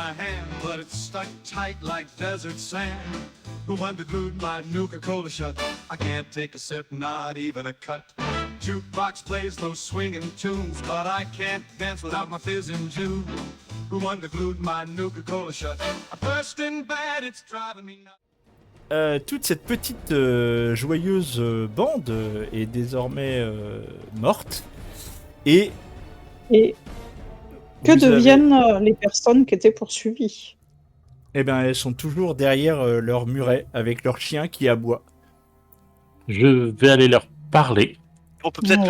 my hand, but it's stuck tight like desert sand. Who unglued my Nuka-Cola shut? I can't take a sip, not even a cut. Jukebox plays those swinging tunes, but I can't dance without my fizzing juice. Who unglued my Nuka-Cola shut? I'm bursting bad, it's driving me nuts. Toute cette petite joyeuse bande est désormais morte. Et que vous deviennent les personnes qui étaient poursuivies? Eh bien, elles sont toujours derrière leur muret avec leur chien qui aboie. Je vais aller leur parler. On peut peut-être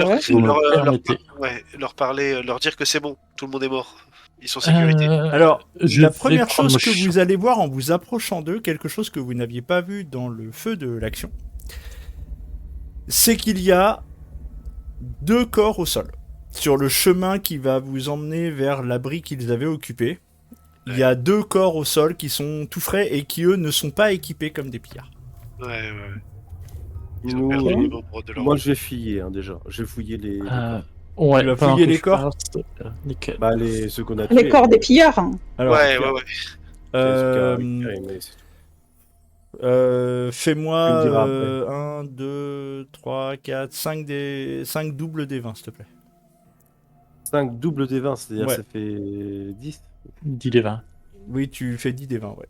Ouais. leur parler, leur dire que c'est bon, tout le monde est mort. Ils sont en sécurité. Alors, je la vais première prendre chose mon que vous allez voir en vous approchant d'eux, quelque chose que vous n'aviez pas vu dans le feu de l'action, c'est qu'il y a 2 corps au sol. Sur le chemin qui va vous emmener vers l'abri qu'ils avaient occupé, il y a 2 corps au sol qui sont tout frais et qui, eux, ne sont pas équipés comme des pillards. Ouais. Ils ont perdu les membres de leur... Moi, je vais fouiller déjà. Je vais fouiller les. Ouais, Tu vas pendant fouiller que les je corps passe, nickel. Bah, ceux qu'on a tués. Les corps des pillards. Alors, Ouais. fais-moi Tu me diras après. 1, 2, 3, 4, 5 doubles des 20, s'il te plaît. 5 doubles des 20, c'est-à-dire Ouais. ça fait 10. 10 des 20. Oui, tu fais 10 des 20, ouais.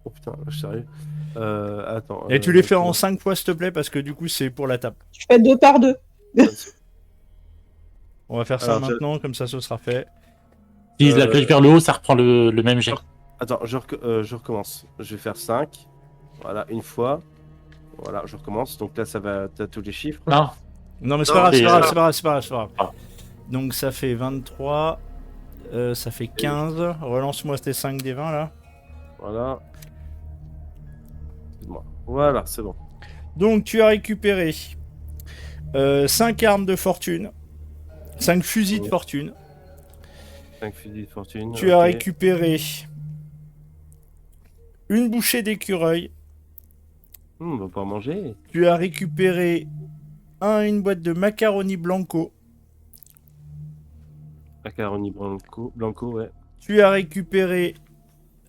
Oh putain, je suis sérieux. Attends. Et tu les fais en 5 fois, s'il te plaît, parce que du coup, c'est pour la table. Tu fais 2 par 2. On va faire ça Alors, maintenant, comme ça, ce sera fait. Si la flèche vers le haut, ça reprend le même jet. Attends, je recommence. Je vais faire 5. Voilà, une fois. Voilà, je recommence. Donc là, ça va. T'as tous les chiffres. Non, Non, mais c'est Non, pas grave, mais, c'est pas grave. Ah. Donc, ça fait 23. Ça fait 15. Relance-moi tes 5 des 20, là. Voilà. Excuse-moi. Voilà, c'est bon. Donc, tu as récupéré 5 armes de fortune. 5 fusils de fortune. 5 fusils de fortune. Tu as récupéré une bouchée d'écureuil. On va pas en manger. Tu as récupéré une boîte de macaroni blanco. Macaroni blanco, ouais. Tu as récupéré...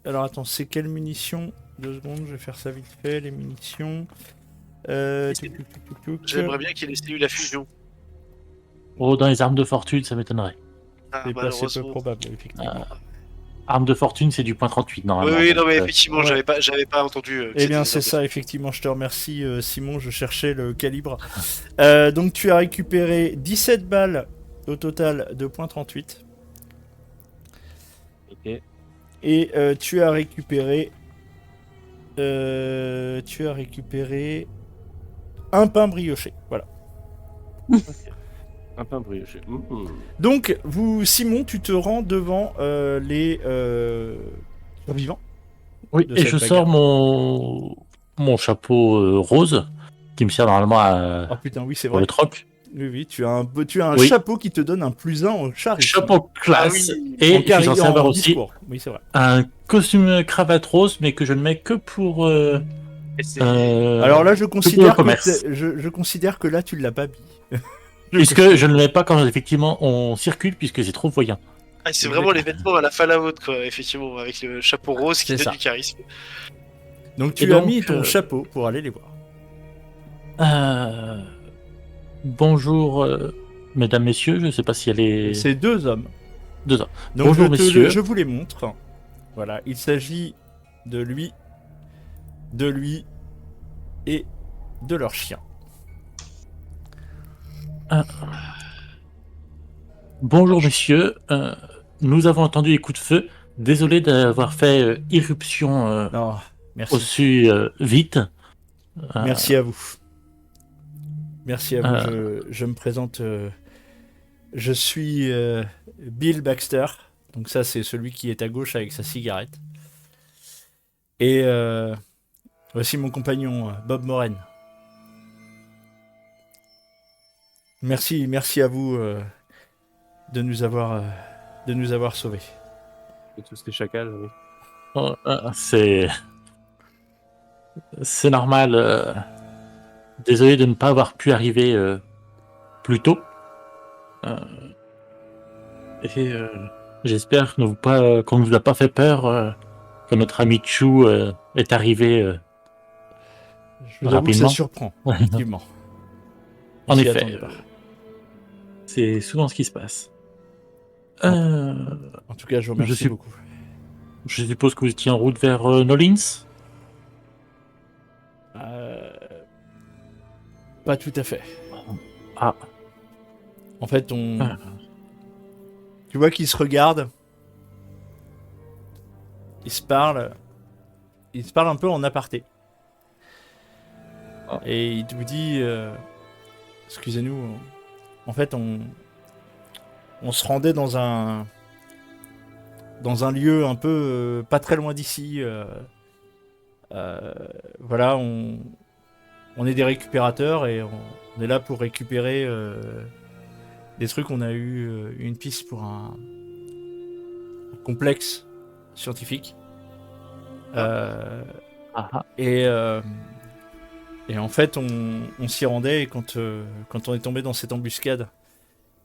Alors attends, c'est quelle munition? 2 secondes, je vais faire ça vite fait, les munitions. J'aimerais bien qu'il ait eu la fusion. oh, dans les armes de fortune, ça m'étonnerait. Ah, C'est pas assez peu malheureusement. probable, effectivement. Arme de fortune, c'est du point 38 normalement. Oui, non, mais Donc, effectivement, ouais. j'avais pas entendu. que Eh c'était bien, des c'est armes de- ça, effectivement, je te remercie, Simon, je cherchais le calibre. Donc, tu as récupéré 17 balles au total de .38. Ok. Et tu as récupéré un pain brioché. Voilà. Un pain brioché. Donc, Simon, tu te rends devant les survivants. Oui, de et cette je bagarre. sors mon chapeau rose qui me sert normalement Ah putain, oui, c'est pour vrai. le troc. Oui, tu as un Oui. chapeau qui te donne un +1 en charisme. Chapeau classe. Ah oui. Et En je suis censé avoir en aussi discours. Oui, c'est vrai. un costume cravate rose, mais que je ne mets que pour. Et c'est- Alors là, je considère commerce. je considère que là, tu l'as pas mis. Puisque je ne le mets pas quand effectivement on circule, puisque c'est trop voyant. Ah, c'est vraiment les vêtements à la Fallout, quoi, effectivement, avec le chapeau rose qui C'est donne ça. du charisme. Donc, tu Et as donc, mis ton chapeau pour aller les voir. Bonjour, mesdames, messieurs. Je ne sais pas si elle est. C'est 2 hommes. 2 ans. Donc, Bonjour, messieurs. je vous les montre. Voilà, il s'agit de lui et de leur chien. Bonjour, messieurs. Nous avons entendu les coups de feu. Désolé d'avoir fait irruption Non, merci. aussi vite. Merci à vous. Merci à vous. Je me présente. Je suis Bill Baxter. Donc ça, c'est celui qui est à gauche avec sa cigarette. Et voici mon compagnon Bob Moren. Merci à vous de nous avoir sauvés. Et tous les chacals, oui. C'est normal. Désolé de ne pas avoir pu arriver plus tôt. J'espère qu'on ne vous a pas fait peur quand notre ami Chou est arrivé Je vous avoue que ça rapidement. surprend, effectivement. En S'y effet, attendait pas. c'est souvent ce qui se passe. En tout cas, je vous remercie suis- beaucoup. Je suppose que vous étiez en route vers Nolins. Pas tout à fait. Ah, En fait, on... Ah. Tu vois qu'ils se regardent. Ils se parlent. Ils se parlent un peu en aparté. Ah. Et il vous dit... Excusez-nous. En fait, on se rendait dans un lieu un peu pas très loin d'ici. Voilà, on est des récupérateurs et on est là pour récupérer des trucs. On a eu une piste pour un complexe scientifique. ah, Et en fait, on s'y rendait et quand on est tombé dans cette embuscade,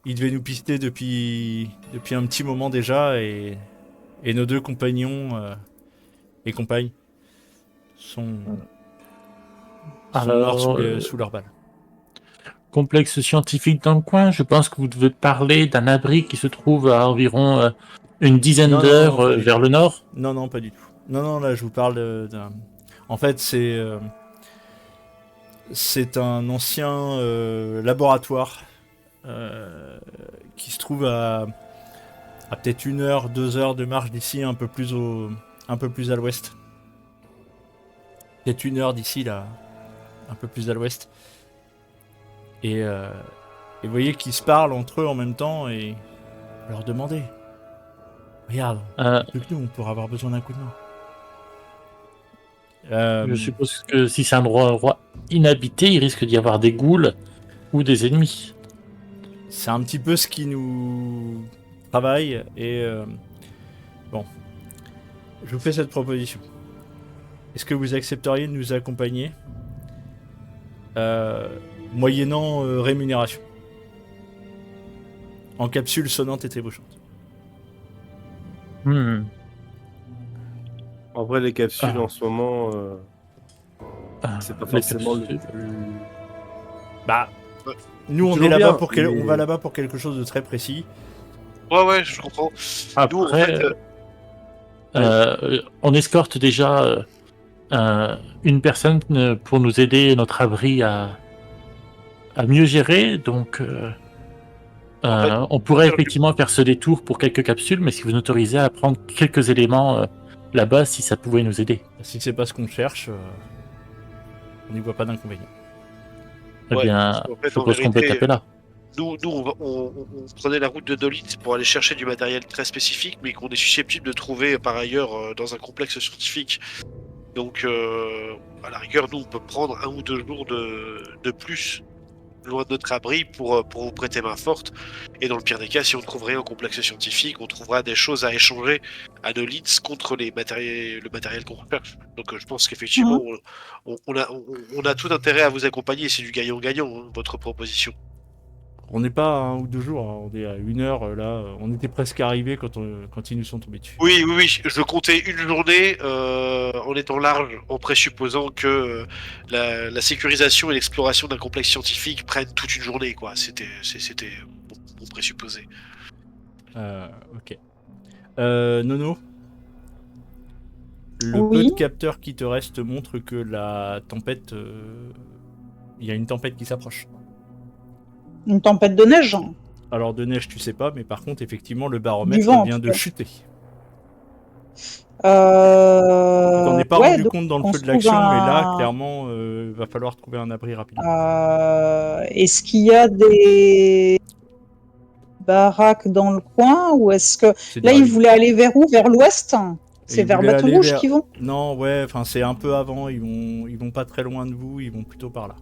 il devait nous pister depuis un petit moment déjà et nos deux compagnons et compagnes sont morts sous leurs balles. complexe scientifique dans le coin. Je pense que vous devez parler d'un abri qui se trouve à environ une dizaine Non, non, d'heures non, pas du vers tout. le nord. Non, pas du tout. Non, là, je vous parle d'un... En fait, c'est un ancien laboratoire qui se trouve à peut-être 1 heure, 2 heures de marche d'ici, un peu plus à l'ouest. Peut-être 1 heure d'ici, là, un peu plus à l'ouest. Et vous voyez qu'ils se parlent entre eux en même temps et leur demandez. Regarde, plus que nous, on pourra avoir besoin d'un coup de main. Je suppose que si c'est un endroit inhabité, il risque d'y avoir des ghouls ou des ennemis. C'est un petit peu ce qui nous travaille et bon, je vous fais cette proposition. Est-ce que vous accepteriez de nous accompagner moyennant rémunération en capsule sonnante et trébuchante? En vrai, les capsules en ce moment, c'est pas Les forcément le capsules. plus. Bah, nous on Toujours est là-bas bien, pour mais- on va là-bas pour quelque chose de très précis. Ouais, je comprends. Nous, en Après, fait, on escorte déjà une personne pour nous aider notre abri à mieux gérer. Donc, En fait, on pourrait dire du- effectivement faire ce détour pour quelques capsules, mais si vous nous autorisez à prendre quelques éléments là-bas, si ça pouvait nous aider. Si c'est pas ce qu'on cherche, on n'y voit pas d'inconvénient. Eh Ouais, bien, parce qu'en fait, je en suppose qu'on peut vérité, taper là. nous on prenait la route de Dolitz pour aller chercher du matériel très spécifique, mais qu'on est susceptible de trouver par ailleurs dans un complexe scientifique. Donc, à la rigueur, nous, on peut prendre 1 ou 2 jours de plus loin de notre abri pour vous prêter main forte. Et dans le pire des cas, si on trouverait un complexe scientifique, on trouvera des choses à échanger à nos leads contre le matériel qu'on recherche. Donc, je pense qu'effectivement, on a tout intérêt à vous accompagner. C'est du gagnant-gagnant, hein, votre proposition. On n'est pas à 1 ou 2 jours, hein, on est à 1 heure là. On était presque arrivés quand ils nous sont tombés dessus. Oui, je comptais une journée en étant large, en présupposant que la sécurisation et l'exploration d'un complexe scientifique prennent toute une journée, quoi. C'était mon présupposé. Ok. Nono, le Oui. peu de capteurs qui te reste montre que la tempête... Il y a une tempête qui s'approche. Une tempête de neige. Alors de neige, tu sais pas, mais par contre, effectivement, le Du baromètre vent, en vient tout de cas. chuter. Tu t'en es pas rendu donc compte dans le on feu se de l'action, trouve mais là, un- clairement, va falloir trouver un abri rapidement. Est-ce qu'il y a des baraques dans le coin ou est-ce que C'est là des ils ravines. voulaient aller vers où? Vers l'ouest? C'est Ils vers voulaient Bateau aller Rouge vers- qu'ils vont? Non, ouais, enfin c'est un peu avant, ils vont pas très loin de vous, ils vont plutôt par là.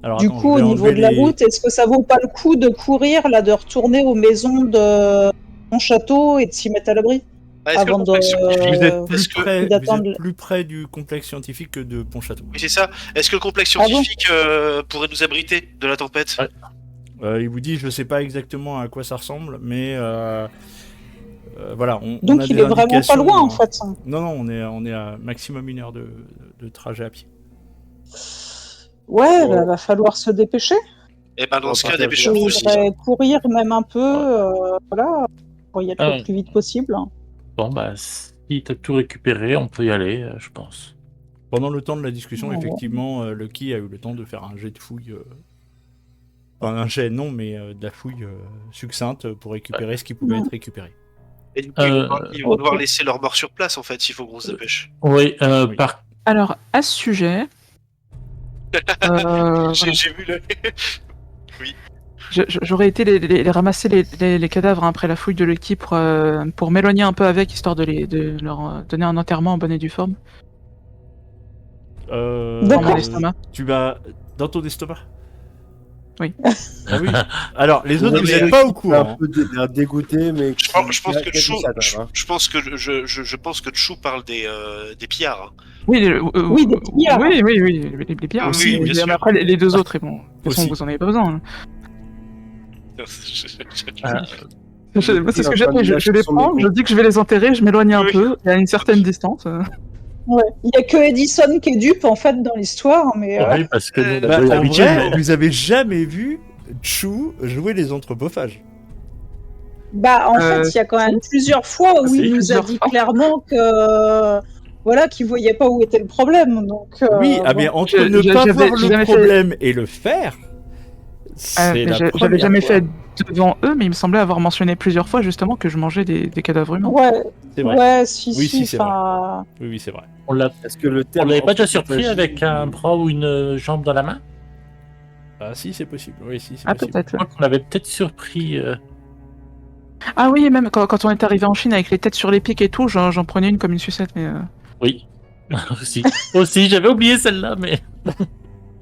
Alors Du attends, coup, je au vais niveau enlever de la les- route, est-ce que ça vaut pas le coup de courir là, de retourner aux maisons de mon château et de s'y mettre à l'abri? Est-ce que le Avant de- complexe scientifique, Vous êtes plus est-ce que- près, d'attendre vous êtes le- plus près du complexe scientifique que de Pontchâteau. oui, c'est ça. Est-ce que le complexe Ah bon scientifique pourrait nous abriter de la tempête? Ouais. Il vous dit, je sais pas exactement à quoi ça ressemble, mais Voilà, on a Donc il des est vraiment pas indications, loin en hein. fait. Non, non, on est à maximum 1 heure de trajet à pied. Ouais, Bon. va falloir se dépêcher. Et ben dans On ce va cas, partir Il dépêchez-vous aussi. faudrait courir même un peu, voilà, pour y être Ah. le plus vite possible. Bon, bah, si t'as tout récupéré, on peut y aller, je pense. Pendant le temps de la discussion, Ouais. effectivement, Lucky a eu le temps de faire un jet de fouille. Enfin, un jet, non, mais de la fouille succincte pour récupérer ce qui pouvait être récupéré. Et du coup, ils vont devoir ok. laisser leur mort sur place en fait, s'il faut qu'on se dépêche. Oui, Oui. Alors, à ce sujet, J'ai vu le. j'aurais été les ramasser les cadavres hein, après la fouille de Lucky pour m'éloigner un peu avec, histoire de leur donner un enterrement en bonne et due forme. D'accord. Dans mon estomac. Tu vas dans ton estomac. Oui. Ah oui. Alors, les autres, Non, vous mais- n'êtes pas au Un courant. peu dégoûté, mais. Je pense que qui a dit Chou, ça, quand même, hein. je pense que je pense que Chou parle des pillards. Hein. Oui, Oui, des pillards. oui, les pillards. Oui, bien Mais sûr. après, les deux autres, bon, de toute façon, Aussi. vous en avez pas besoin. hein. Ah, Moi, c'est ce que j'ai en train fait. de Je les lâcher son prends, micro. je dis que je vais les enterrer, je m'éloigne un Oui. peu, à une certaine distance. Ouais. Il y a que Edison qui est dupe en fait dans l'histoire, mais oui, parce que nous, on a Bah, joué en l'habitude, vrai, mais- vous avez jamais vu Chou jouer les anthropophages. bah en fait il y a quand même plusieurs fois où Si, il nous a plusieurs dit fois. clairement que voilà qu'il voyait pas où était le problème. Donc Oui, ah, bon. mais entre Je- ne je- pas j'avais- voir j'ai le jamais fait- problème et le faire, c'est Mais la j'avais première jamais fois. fait devant eux, mais il me semblait avoir mentionné plusieurs fois justement que je mangeais des cadavres humains. Ouais, C'est vrai. ouais, si, Oui, si, si, c'est enfin, Oui, oui, c'est vrai. On l'a- Est-ce que le on terme. l'avait pas déjà surpris anthropophagie- avec un bras ou une jambe dans la main? Ah, si, c'est possible. Oui, si, c'est Ah, possible. peut-être. Je crois qu'on l'avait peut-être surpris. Ah oui, et même quand on est arrivé en Chine avec les têtes sur les pics et tout, j'en prenais une comme une sucette, mais. Oui. Aussi. Aussi, j'avais oublié celle-là, mais.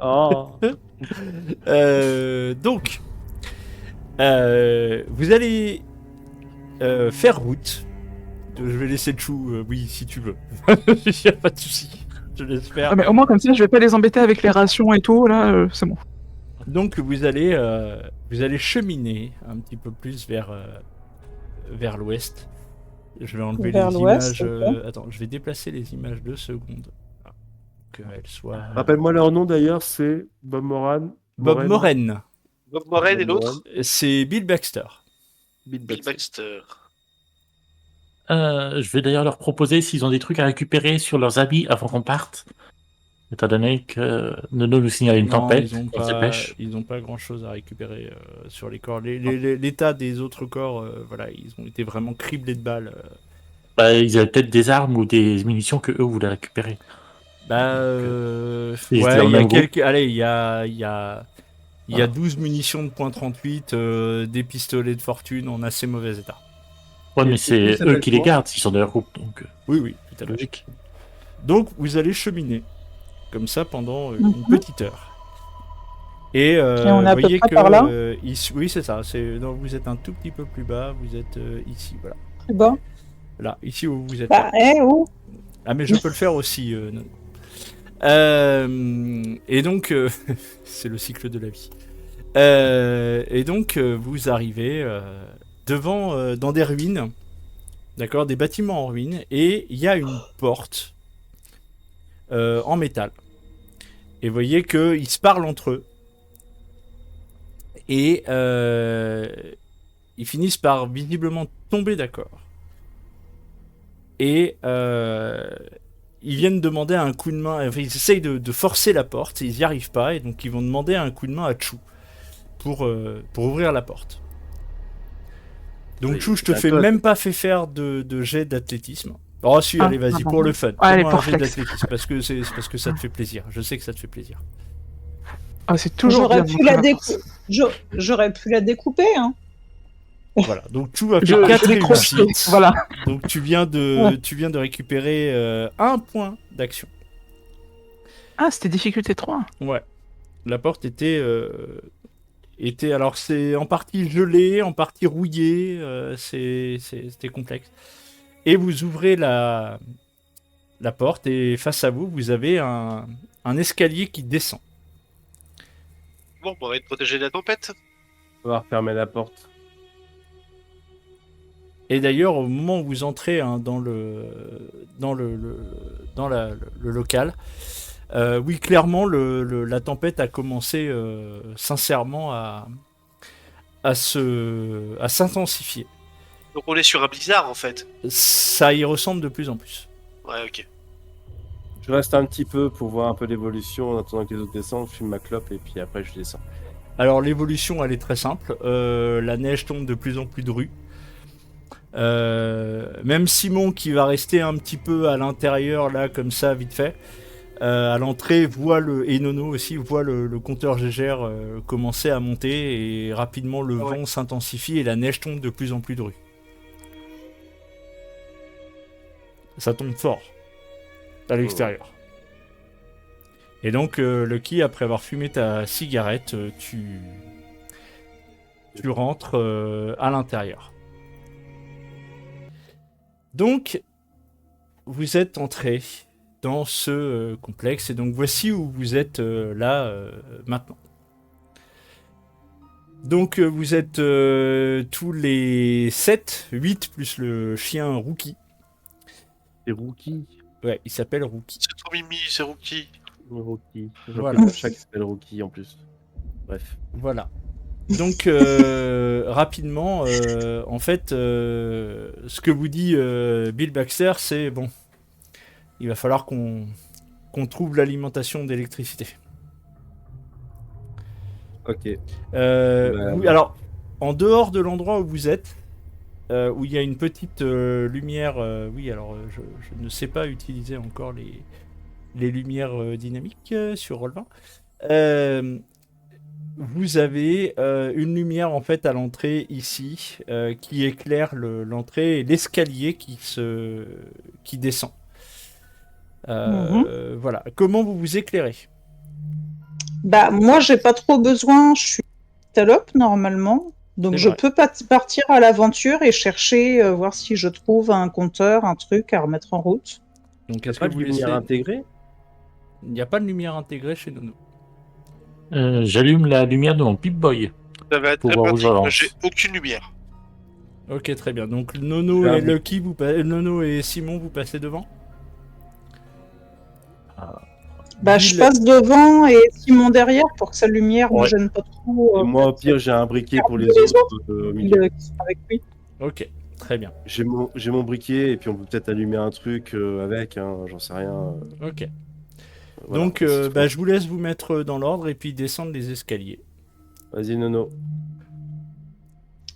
Oh. Donc, vous allez faire route. Je vais laisser Chou, oui, si tu veux. Il n'y a pas de souci. Je laisse faire. Ah, mais au moins comme ça, je vais pas les embêter avec les rations et tout, là, c'est bon. Donc, vous allez cheminer un petit peu plus vers l'ouest. Je vais enlever Vers les l'ouest, images. ok. Attends, je vais déplacer les images 2 secondes. Qu'elles soient. Rappelle-moi leur nom d'ailleurs, c'est Bob Moran. Bob Moran. Bob Moran et l'autre, C'est Bill Baxter. Bill Bill Baxter. Baxter. Je vais d'ailleurs leur proposer s'ils ont des trucs à récupérer sur leurs habits avant qu'on parte. Étant donné que Nono nous signale une Non, tempête, ils ont on se dépêche. pas grand chose à récupérer sur les corps. L'état des autres corps, voilà, ils ont été vraiment criblés de balles. Bah, ils avaient peut-être des armes ou des munitions que eux voulaient récupérer. Bah, ils étaient ouais, dans il le y a même groupe. quelques. Allez, il y a 12 munitions de .38, des pistolets de fortune en assez mauvais état. Ouais, mais Et c'est ça s'appelle eux qui les quoi gardent, ils sont de leur groupe, donc Oui, oui, tout à fait. logique. Donc, vous allez cheminer comme ça pendant une Mhm. petite heure. Et, on est à peu voyez près que par là oui, c'est ça. Non, vous êtes un tout petit peu plus bas. Vous êtes ici, voilà. plus bas. Là, ici où vous êtes. Bah, oh. Ah, mais je peux le faire aussi. Non. Et donc, c'est le cycle de la vie. Et donc, vous arrivez devant, dans des ruines, d'accord, des bâtiments en ruine, et il y a une porte en métal. Et vous voyez qu'ils se parlent entre eux. Et ils finissent par visiblement tomber d'accord. Et ils viennent demander un coup de main. Enfin, ils essayent de forcer la porte, ils n'y arrivent pas, et donc ils vont demander un coup de main à Chou pour ouvrir la porte. Donc Oui, Chou, je te c'est un fais code. même pas fait faire de jet d'athlétisme. Oh si, Ah, allez, vas-y, ah, pour le fun. allez, Fais-moi un pour jet flex. d'athlétisme, parce que ça te fait plaisir. Je sais que ça te fait plaisir. Ah, c'est toujours J'aurais bien pu, de la montrer ma force. j'aurais pu la découper, hein. Voilà, donc Chou a fait Je 4 l'ai crocheté, réussites. voilà. Donc tu viens de récupérer un point d'action. Ah, c'était difficulté 3. Ouais. La porte était alors c'est en partie gelé, en partie rouillé, c'était complexe. Et vous ouvrez la porte et face à vous, vous avez un escalier qui descend. Bon, on va être protégé de la tempête. On va refermer la porte. Et d'ailleurs, au moment où vous entrez hein, dans le local, oui, clairement, la tempête a commencé sincèrement à s'intensifier. Donc on est sur un blizzard en fait. Ça y ressemble de plus en plus. Ouais, ok. Je reste un petit peu pour voir un peu l'évolution en attendant que les autres descendent. Je fume ma clope et puis après je descends. Alors l'évolution, elle est très simple. La neige tombe de plus en plus drue. Même Simon qui va rester un petit peu à l'intérieur là comme ça vite fait à l'entrée et Nono aussi voit le compteur Gégère commencer à monter et rapidement le vent s'intensifie et la neige tombe de plus en plus drue. Ça tombe fort à l'extérieur. Et donc Lucky, après avoir fumé ta cigarette, tu rentres à l'intérieur. Donc, vous êtes entré dans ce complexe et donc voici où vous êtes là maintenant. Donc vous êtes tous les 7, 8 plus le chien Rookie. C'est Rookie. Ouais, il s'appelle Rookie. C'est trop mimi, c'est Rookie. Rookie. Voilà. Voilà. Un chat qui s'appelle Rookie en plus. Bref. Voilà. Donc rapidement, en fait, ce que vous dit Bill Baxter, c'est bon, il va falloir qu'on trouve l'alimentation d'électricité. Ok. Oui, alors, en dehors de l'endroit où vous êtes, où il y a une petite lumière, oui, alors je ne sais pas utiliser encore les lumières dynamiques sur Roll20. Vous avez une lumière en fait à l'entrée ici qui éclaire l'entrée et l'escalier qui descend. Voilà. Comment vous vous éclairez? Bah, moi, j'ai pas trop besoin. Je suis salope normalement. Donc, C'est je vrai. peux partir à l'aventure et chercher, voir si je trouve un compteur, un truc à remettre en route. Donc, est-ce Pas que de vous laissez... lumière intégrée. Il n'y a pas de lumière intégrée chez Nono. J'allume la lumière de mon Pip-Boy. Ça va être Pour très voir où pratique. j'avance. J'ai aucune lumière. Ok, très bien. Donc, Nono Là, et vous- Lucky, Nono et Simon, vous passez devant. Bah, Bill- je passe devant et Simon derrière pour que sa lumière ne Ouais. gêne pas trop. Et moi, au pire, j'ai un briquet pour les les autres au milieu. qui sont avec lui. Ok, très bien. J'ai mon briquet et puis on peut peut-être allumer un truc avec, hein, j'en sais rien. Ok. Voilà, Donc, c'est tout. je vous laisse vous mettre dans l'ordre et puis descendre les escaliers. Vas-y, Nono.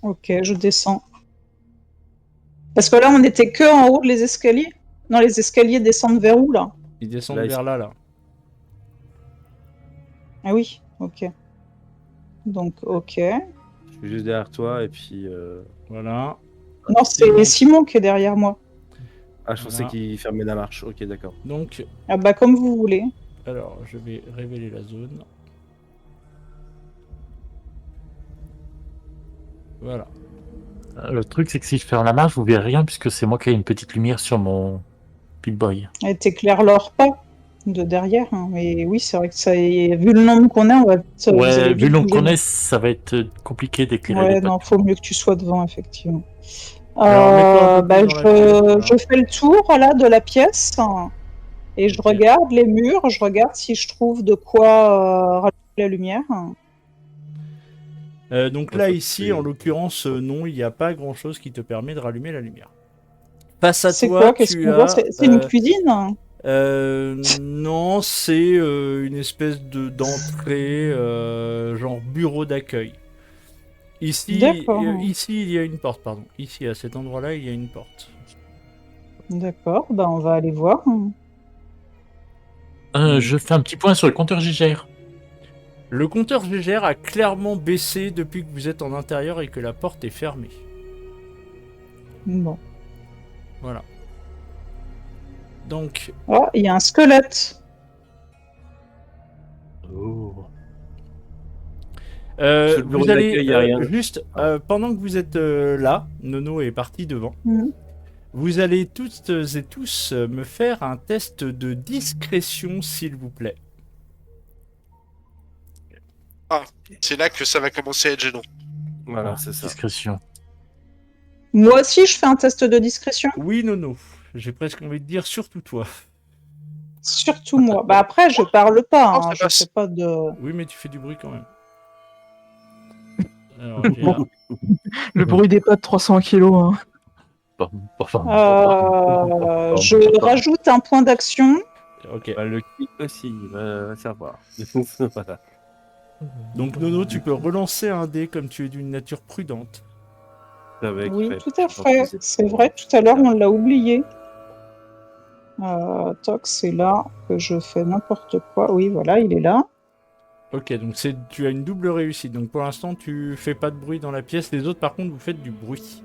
Ok, je descends. Parce que là, on était que en haut les escaliers. Non, les escaliers descendent vers où là? Ils descendent Là, vers là. Ah oui, ok. Donc, ok. Je suis juste derrière toi et puis. Voilà. Non, c'est Simon qui est derrière moi. Ah, je pensais Voilà. qu'il fermait la marche. Ok, d'accord. Donc, Ah bah, comme vous voulez. alors, je vais révéler la zone. Voilà. Le truc, c'est que si je ferme la marche, vous verrez rien puisque c'est moi qui ai une petite lumière sur mon Pip-Boy. Elle t'éclaire l'or pas de derrière. Hein. Mais oui, c'est vrai que ça est... vu le nombre qu'on est, on va vite. vous Ouais, allez vu vite le nombre bouger. qu'on est, ça va être compliqué d'éclairer Ouais, les non, potes. faut mieux que tu sois devant, effectivement. Alors, mets-toi un peu plus dans la pièce, voilà. Je fais le tour là de la pièce hein, et je Ok. regarde les murs, je regarde si je trouve de quoi rallumer la lumière. Donc Ouais, là, ça, ici, c'est- en l'occurrence, non, il n'y a pas grand-chose qui te permet de rallumer la lumière. Face à C'est toi, quoi? Qu'est-ce tu qu'on voit? as... C'est une cuisine? non, c'est une espèce d'entrée, genre bureau d'accueil. Ici, D'accord. ici, il y a une porte, pardon. Ici, à cet endroit-là, il y a une porte. D'accord, bah on va aller voir. Je fais un petit point sur le compteur Gégère. Le compteur Gégère a clairement baissé depuis que vous êtes en intérieur et que la porte est fermée. Bon. Voilà. Donc, Oh, il y a un squelette. Oh. Sur le bureau vous allez d'accueil, y a rien. juste pendant que vous êtes là, Nono est parti devant. Mhm. Vous allez toutes et tous me faire un test de discrétion, s'il vous plaît. C'est là que ça va commencer à être gênant. Voilà, Ah, c'est ça. discrétion. Moi aussi, je fais un test de discrétion. Oui, Nono. J'ai presque envie de dire surtout toi. Surtout moi. Bah après, je parle pas. Oh, ça Hein, je passe. fais pas de. Oui, mais tu fais du bruit quand même. Alors, Bon. Le bruit des pas de 300 kilos. Hein. Je rajoute un point d'action. ok. Bah, le kick aussi, il va savoir. Voilà. Donc, Nono, tu peux relancer un dé comme tu es d'une nature prudente. Avec, Oui, ouais, tout à je pense fait. que c'est- C'est vrai, tout à l'heure, on l'a oublié. Toc, c'est là que je fais n'importe quoi. Oui, voilà, il est là. Ok, donc tu as une double réussite. Donc pour l'instant, tu fais pas de bruit dans la pièce. Les autres, par contre, vous faites du bruit.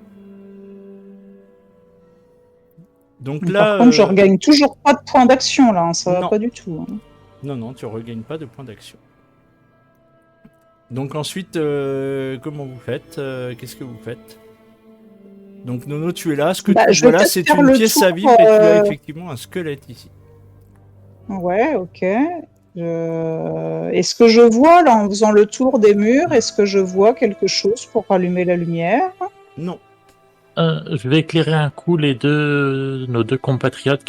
Donc là, Par contre, je regagne toujours pas de point d'action, là. Hein, ça non. va pas du tout. Hein. Non, tu regagnes pas de points d'action. Donc ensuite, comment vous faites Qu'est-ce que vous faites? Donc Nono, tu es là. Ce que Bah, tu je vois vais là, peut-être c'est faire une le pièce tour, à vivre et tu as effectivement un squelette ici. Ouais, ok. Est-ce que je vois, là, en faisant le tour des murs, est-ce que je vois quelque chose pour rallumer la lumière? Non. Je vais éclairer un coup nos deux compatriotes,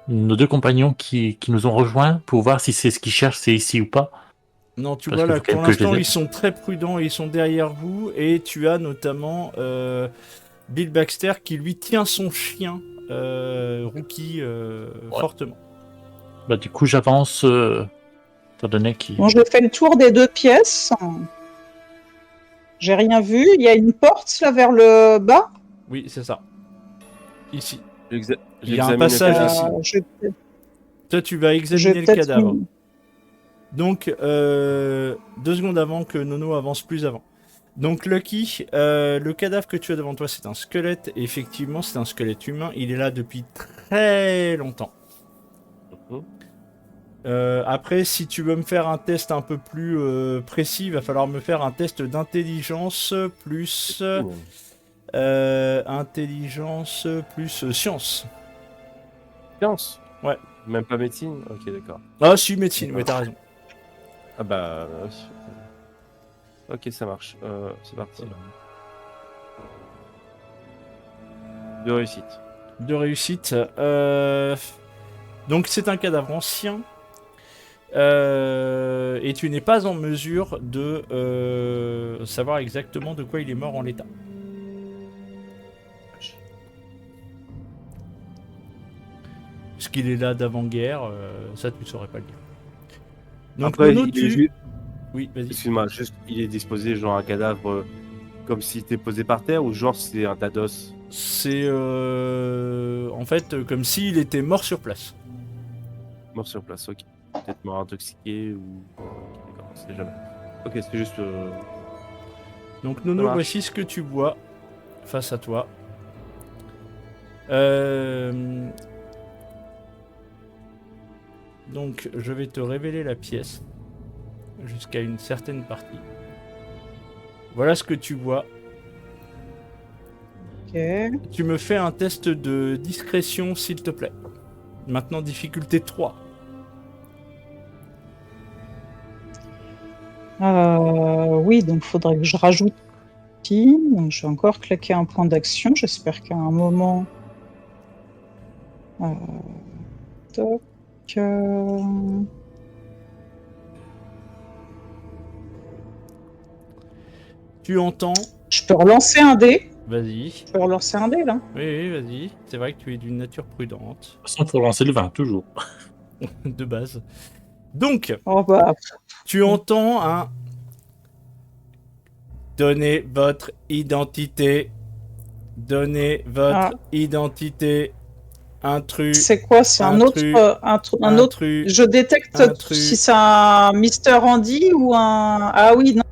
nos deux compagnons qui nous ont rejoints pour voir si c'est ce qu'ils cherchent, c'est ici ou pas. Non, tu Parce vois que là, faut pour que je les l'instant, aide. ils sont très prudents et ils sont derrière vous. Et tu as notamment Bill Baxter qui lui tient son chien, Rookie, fortement. Bah, du coup, j'avance, étant donné qu'il... Bon, je fais le tour des deux pièces. J'ai rien vu. Il y a une porte, là, vers le bas. Oui, c'est ça. Ici. Il y a un J'examine le passage cadavre. ici. Je Toi, tu vas je examiner vais le peut-être... cadavre. Donc, 2 secondes avant que Nono avance plus avant. Donc, Lucky, le cadavre que tu as devant toi, c'est un squelette. Et effectivement, c'est un squelette humain. Il est là depuis très longtemps. Mhm. Après, si tu veux me faire un test un peu plus précis, il va falloir me faire un test d'intelligence plus... intelligence plus science. Science. Ouais. Même pas médecine. Ok, d'accord. Ah, si, médecine, mais t'as raison. Ah bah. Ok, ça marche. C'est parti. 2 réussites. De réussite. Donc, c'est un cadavre ancien. Et tu n'es pas en mesure de savoir exactement de quoi il est mort en l'état. Parce qu'il est là d'avant-guerre, ça tu saurais pas le dire. Donc Après, Nono, il est juste- Oui, vas-y. Excuse-moi, juste, il est disposé genre un cadavre comme s'il était posé par terre ou genre c'est un tas d'os. C'est en fait comme s'il était mort sur place. Mort sur place, ok. Peut-être mort intoxiqué ou. Ok, d'accord, c'est jamais. Ok, c'est juste. Donc Nono, Ça marche. voici ce que tu vois face à toi. Donc je vais te révéler la pièce jusqu'à une certaine partie. Voilà ce que tu vois. Ok. Tu me fais un test de discrétion s'il te plaît. Maintenant difficulté 3. Oui, donc il faudrait que je rajoute ici. Donc je vais encore claquer un point d'action. J'espère qu'à un moment. Toc. Tu entends. Je peux relancer un dé. Vas-y. Je peux relancer un dé là. Oui, vas-y. C'est vrai que tu es d'une nature prudente. De toute façon, il faut lancer le 20, toujours. De base. Donc, Oh bah. tu entends un... Donnez votre identité. Donnez votre Ah. identité. Intrus. C'est quoi? C'est un autre. Un autre. Intrus. Je détecte Intrus. si c'est un Mister Andy ou un. Ah oui, non.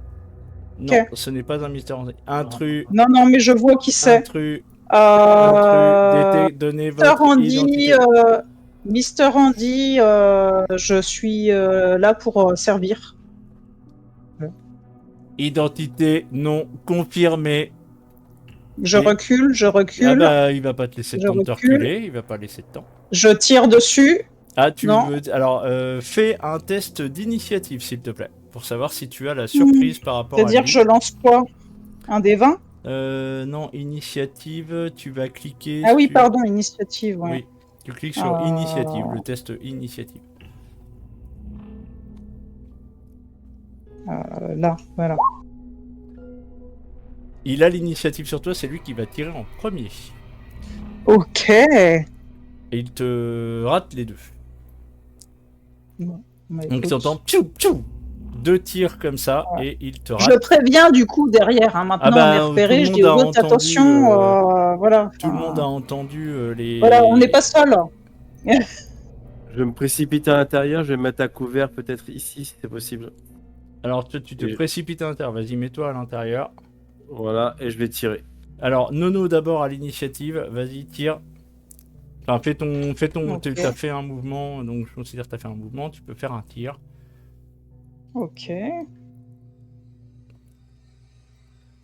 Non, Ok. ce n'est pas un mystère. Intrus. Non, non, mais je vois qui c'est. Intrus. Euh... Donnez Mister votre Andy, identité. Mister Andy, je suis là pour servir. Identité non confirmée. Je Et- recule, je Ah recule, bah, il va pas te laisser le Je temps de te recule. reculer. Il va pas laisser de temps. je tire dessus. Ah, tu Non. veux... Alors, fais un test d'initiative, s'il te plaît. Pour savoir si tu as la surprise par rapport à C'est-à-dire, lui. je lance quoi? Un des 20? Non, initiative, tu vas cliquer Ah oui, sur... pardon, initiative, ouais. Oui, tu cliques sur Ah. initiative, le test initiative. Là, voilà. Il a l'initiative sur toi, c'est lui qui va tirer en premier. Ok. Et il te rate les deux. Bah, Donc écoute. tu entends tchou tchou, 2 tirs comme ça et il te Je rate. préviens du coup derrière, hein. Maintenant Ah bah, on est tout repéré, le je monde dis a aux autres entendu, attention, voilà. Tout le Enfin, monde a entendu les. Voilà, on n'est pas seul. Je vais me précipiter à l'intérieur, je vais me mettre à couvert peut-être ici si c'est possible. Alors toi, tu te Et- précipites à l'intérieur. Vas-y, mets-toi à l'intérieur. Voilà, et je vais tirer. Alors Nono d'abord à l'initiative. Vas-y, tire. Enfin, fais ton. Ok. T'as fait un mouvement, donc je considère que t'as fait un mouvement. Tu peux faire un tir. Ok.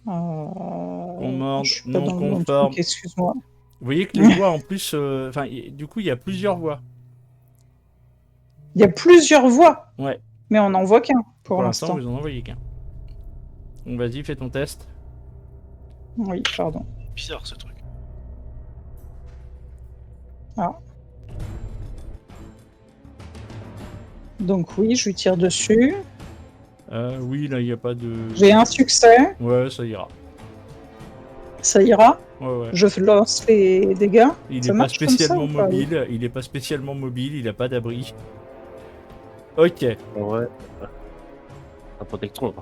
Conmorde, je suis pas non dans le bon conforme. truc, excuse-moi. Vous voyez que les voix en plus. Enfin, du coup, il y a plusieurs voix. Il y a plusieurs voix, Ouais. mais on n'en voit qu'un pour l'instant, l'instant. vous en envoyez qu'un. Donc vas-y, fais ton test. Oui, pardon. Bizarre ce truc. Donc oui, je lui tire dessus. Oui, là, il n'y a pas de. J'ai un succès, Ouais, ça ira. ça ira. Ouais, ouais. Je lance les dégâts. Il Ça n'est pas marche comme ça spécialement ou pas mobile. Il est pas spécialement mobile. Il a pas d'abri. Ok. Ouais. Un protectron.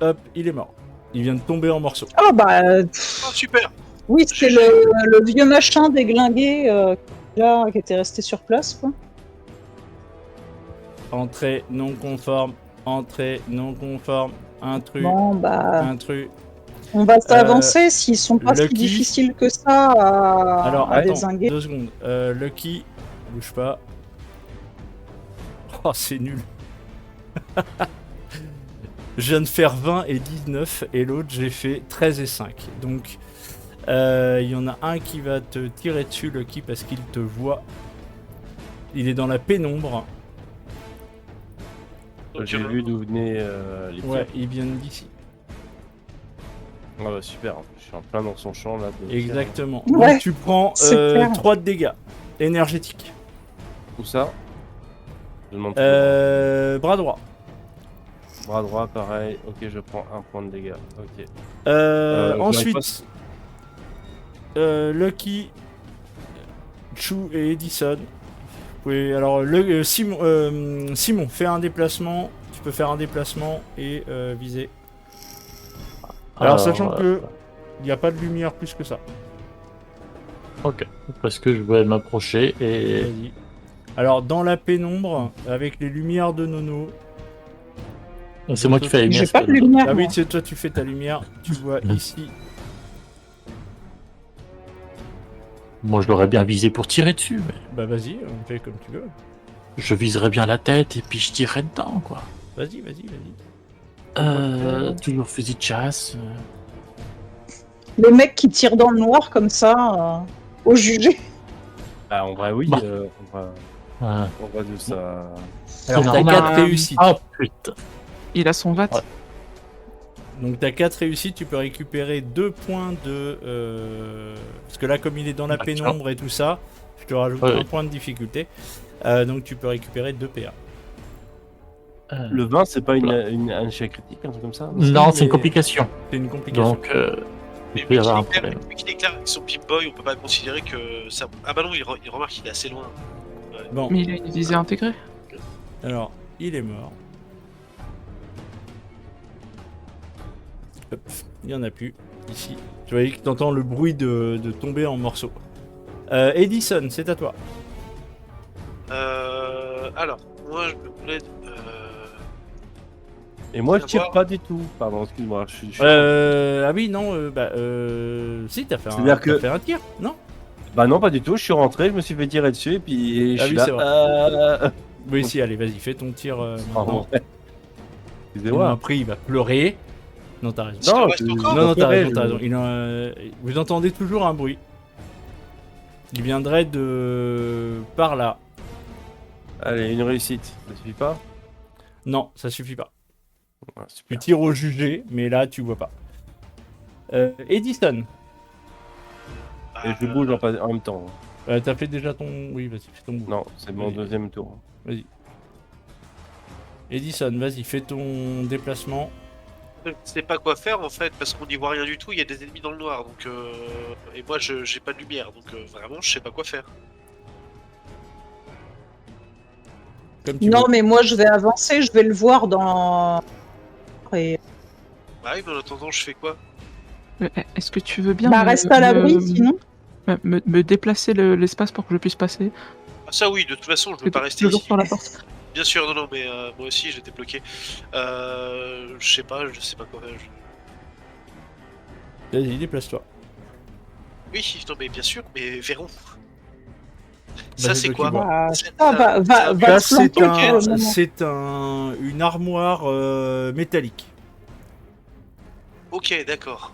Hop, il est mort. Il vient de tomber en morceaux. Ah bah Ah, super. oui, c'est le vieux machin déglingué là, qui était resté sur place, quoi. Entrée non conforme. Entrée non conforme. Intrus. Bon bah, Intrus. on va s'avancer s'ils sont pas si Lucky. difficiles que ça à, Alors, à attends, dézinguer. 2 secondes. Lucky, bouge pas. Oh, c'est nul. Je viens de faire 20 et 19, et l'autre, j'ai fait 13 et 5. Donc, il y en a un qui va te tirer dessus, Lucky, parce qu'il te voit. Il est dans la pénombre. Donc, J'ai vu d'où venaient les tirs. Ouais, il vient d'ici. Ah bah super, je suis en plein dans son champ là. de tir. Exactement. Ouais, Donc, tu prends c'est clair. 3 de dégâts énergétiques. Où ça Je demande Bras droit. bras droit pareil, ok je prends un point de dégâts, ok. Ensuite, Lucky, Chou et Edison. Vous pouvez, alors, Simon, fais un déplacement. Tu peux faire un déplacement et viser. Alors, sachant que il n'y a pas de lumière plus que ça. Ok, parce que je vais m'approcher et Vas-y. Alors, dans la pénombre, avec les lumières de Nono. c'est moi qui fais la lumière. J'ai c'est pas de le- lumière. Ah oui, moi. c'est toi, tu fais ta lumière. Tu vois ici. Moi, je l'aurais bien visé pour tirer dessus, mais Bah, vas-y, on fait comme tu veux. je viserais bien la tête et puis je tirerais dedans, quoi. Vas-y, vas-y, vas-y. Toujours fusil de chasse. Les mecs qui tirent dans le noir comme ça, au jugé. Bah en vrai oui, Bah. on va de ça. Alors, C'est t'as normal. 4 réussites. Oh putain. Il a son VAT. Ouais. Donc t'as 4 réussites, tu peux récupérer 2 points de... Parce que là, comme il est dans la Action. pénombre et tout ça, je te rajoute Ouais, un ouais. point de difficulté. Donc tu peux récupérer 2 PA. Le 20 c'est pas un échec critique, un truc comme ça Non, c'est une mais- complication. C'est une complication. Donc, je vais y avoir un problème. Mais qu'il est clair avec son Pip-Boy, on peut pas considérer que ça. Ah bah non, il remarque qu'il est assez loin. Bon, Mais il a une visée intégrée. alors, il est mort. Hop, il y en a plus, ici. Tu vois que t'entends le bruit de tomber en morceaux. Edison, c'est à toi. Alors, moi je me voulais. Et moi je tire Savoir. pas du tout. Pardon, excuse-moi, je suis. Ah oui, non, si, t'as fait, C'est-à-dire que- fait un tir, non? Bah non pas du tout, je suis rentré, je me suis fait tirer dessus et puis je Ah suis oui, là. c'est vrai. Oui, si, allez, vas-y, fais ton tir Pardon. maintenant. Excusez-moi. Après, il va pleurer. Non, t'as raison. Non, Il reste encore Non, t'as raison, je- t'as raison. Vous entendez toujours un bruit. Il viendrait de... par là. Allez, une réussite, ça suffit pas Non, ça suffit pas. Ouais, Tu super. tires au jugé, mais là, tu vois pas. Edison, Et je bouge en même temps. t'as fait déjà ton... Oui, vas-y, fais ton move. Non, c'est mon Vas-y. deuxième tour. Vas-y. Edison, vas-y, fais ton déplacement. Je ne sais pas quoi faire en fait parce qu'on n'y voit rien du tout, il y a des ennemis dans le noir donc et moi j'ai pas de lumière donc vraiment je sais pas quoi faire. Comme tu Non, veux. mais moi je vais avancer, je vais le voir dans. Et... Bah oui mais en attendant je fais quoi? Est-ce que tu veux bien Bah, reste à l'abri, sinon. me déplacer l'espace pour que je puisse passer? Ah ça oui de toute façon je veux pas rester Toujours ici. sur la porte. Bien sûr non mais moi aussi j'étais bloqué. Je sais pas quoi faire. Vas-y, déplace-toi. Oui non mais bien sûr mais vers où? Bah, Ça c'est toi qui quoi? vois. Bah, C'est- ça va, ça- va Là, te planter pour le moment. c'est une armoire métallique. Ok d'accord.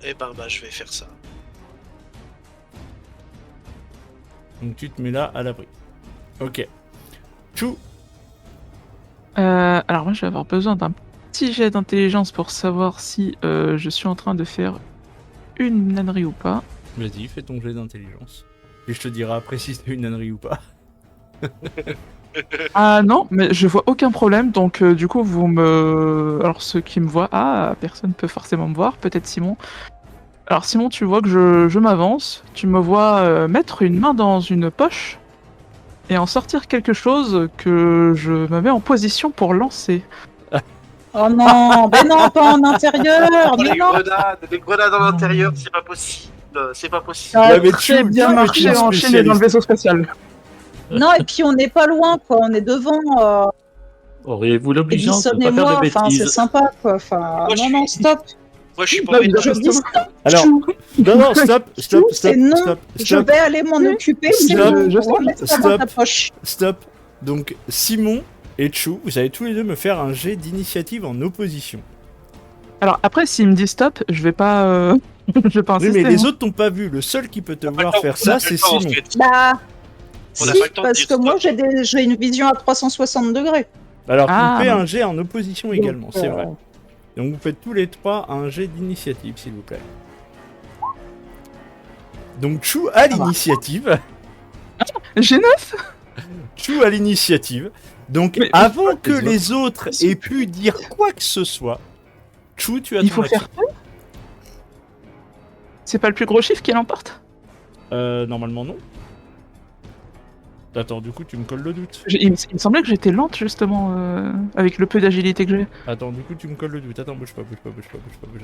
Eh ben bah je vais faire ça. Donc tu te mets là à l'abri. Ok. Chou, Alors moi je vais avoir besoin d'un petit jet d'intelligence pour savoir si je suis en train de faire une nannerie ou pas. vas-y, fais ton jet d'intelligence. Et je te dirai après si c'est une ânerie ou pas. Ah non, mais je vois aucun problème, donc du coup vous me... Alors ceux qui me voient, personne peut forcément me voir, peut-être Simon. Alors Simon, tu vois que je m'avance, tu me vois mettre une main dans une poche et en sortir quelque chose que je me mets en position pour lancer. Oh non, mais non, pas en intérieur, Oh, mais non. les grenades à l'intérieur c'est pas possible. C'est pas possible. Ça a Ouais, mais très Chou, bien Chou, marché. tu es Enchaîner spécialiste. dans le vaisseau spatial. Non, et puis on n'est pas loin, quoi. On est devant Auriez-vous l'obligeance Edison de et pas faire moi. de Enfin, c'est bêtises? sympa, quoi. Enfin, Moi, je non, non, suis- stop. Moi je suis Non, pas mais Je dis stop. Alors, Chou. non, stop, stop, C'est stop, non. stop, Je stop, vais aller m'en occuper. C'est Stop. bon. Je sais, Remets ça dans ta stop. poche. stop. Donc, Simon et Chou, vous allez tous les deux me faire un jet d'initiative en opposition. Alors après, s'il me dit stop, je vais pas, je vais pas Oui, insister. mais les hein. autres t'ont pas vu. Le seul qui peut te On a pas voir le temps, faire on a ça, pas c'est le temps, en Simon. fait. Bah, On n'a si, pas le temps de parce dire que moi, stop. j'ai une vision à 360 degrés. Alors, tu Ah, me fais bah. un jet en opposition également, Donc, c'est vrai. Donc, vous faites tous les trois un jet d'initiative, s'il vous plaît. Donc, Chou a l'initiative. J'ai 9. Chou a l'initiative. Donc, Mais- avant que les les autres aient pu dire quoi que ce soit, Chou, tu as Il ton faut action. faire peu. C'est pas le plus gros chiffre qui l'emporte. Normalement, non. Attends, du coup, tu me colles le doute. Il me semblait que j'étais lente justement avec le peu d'agilité que j'ai. Attends, du coup, tu me colles le doute. Attends, bouge pas.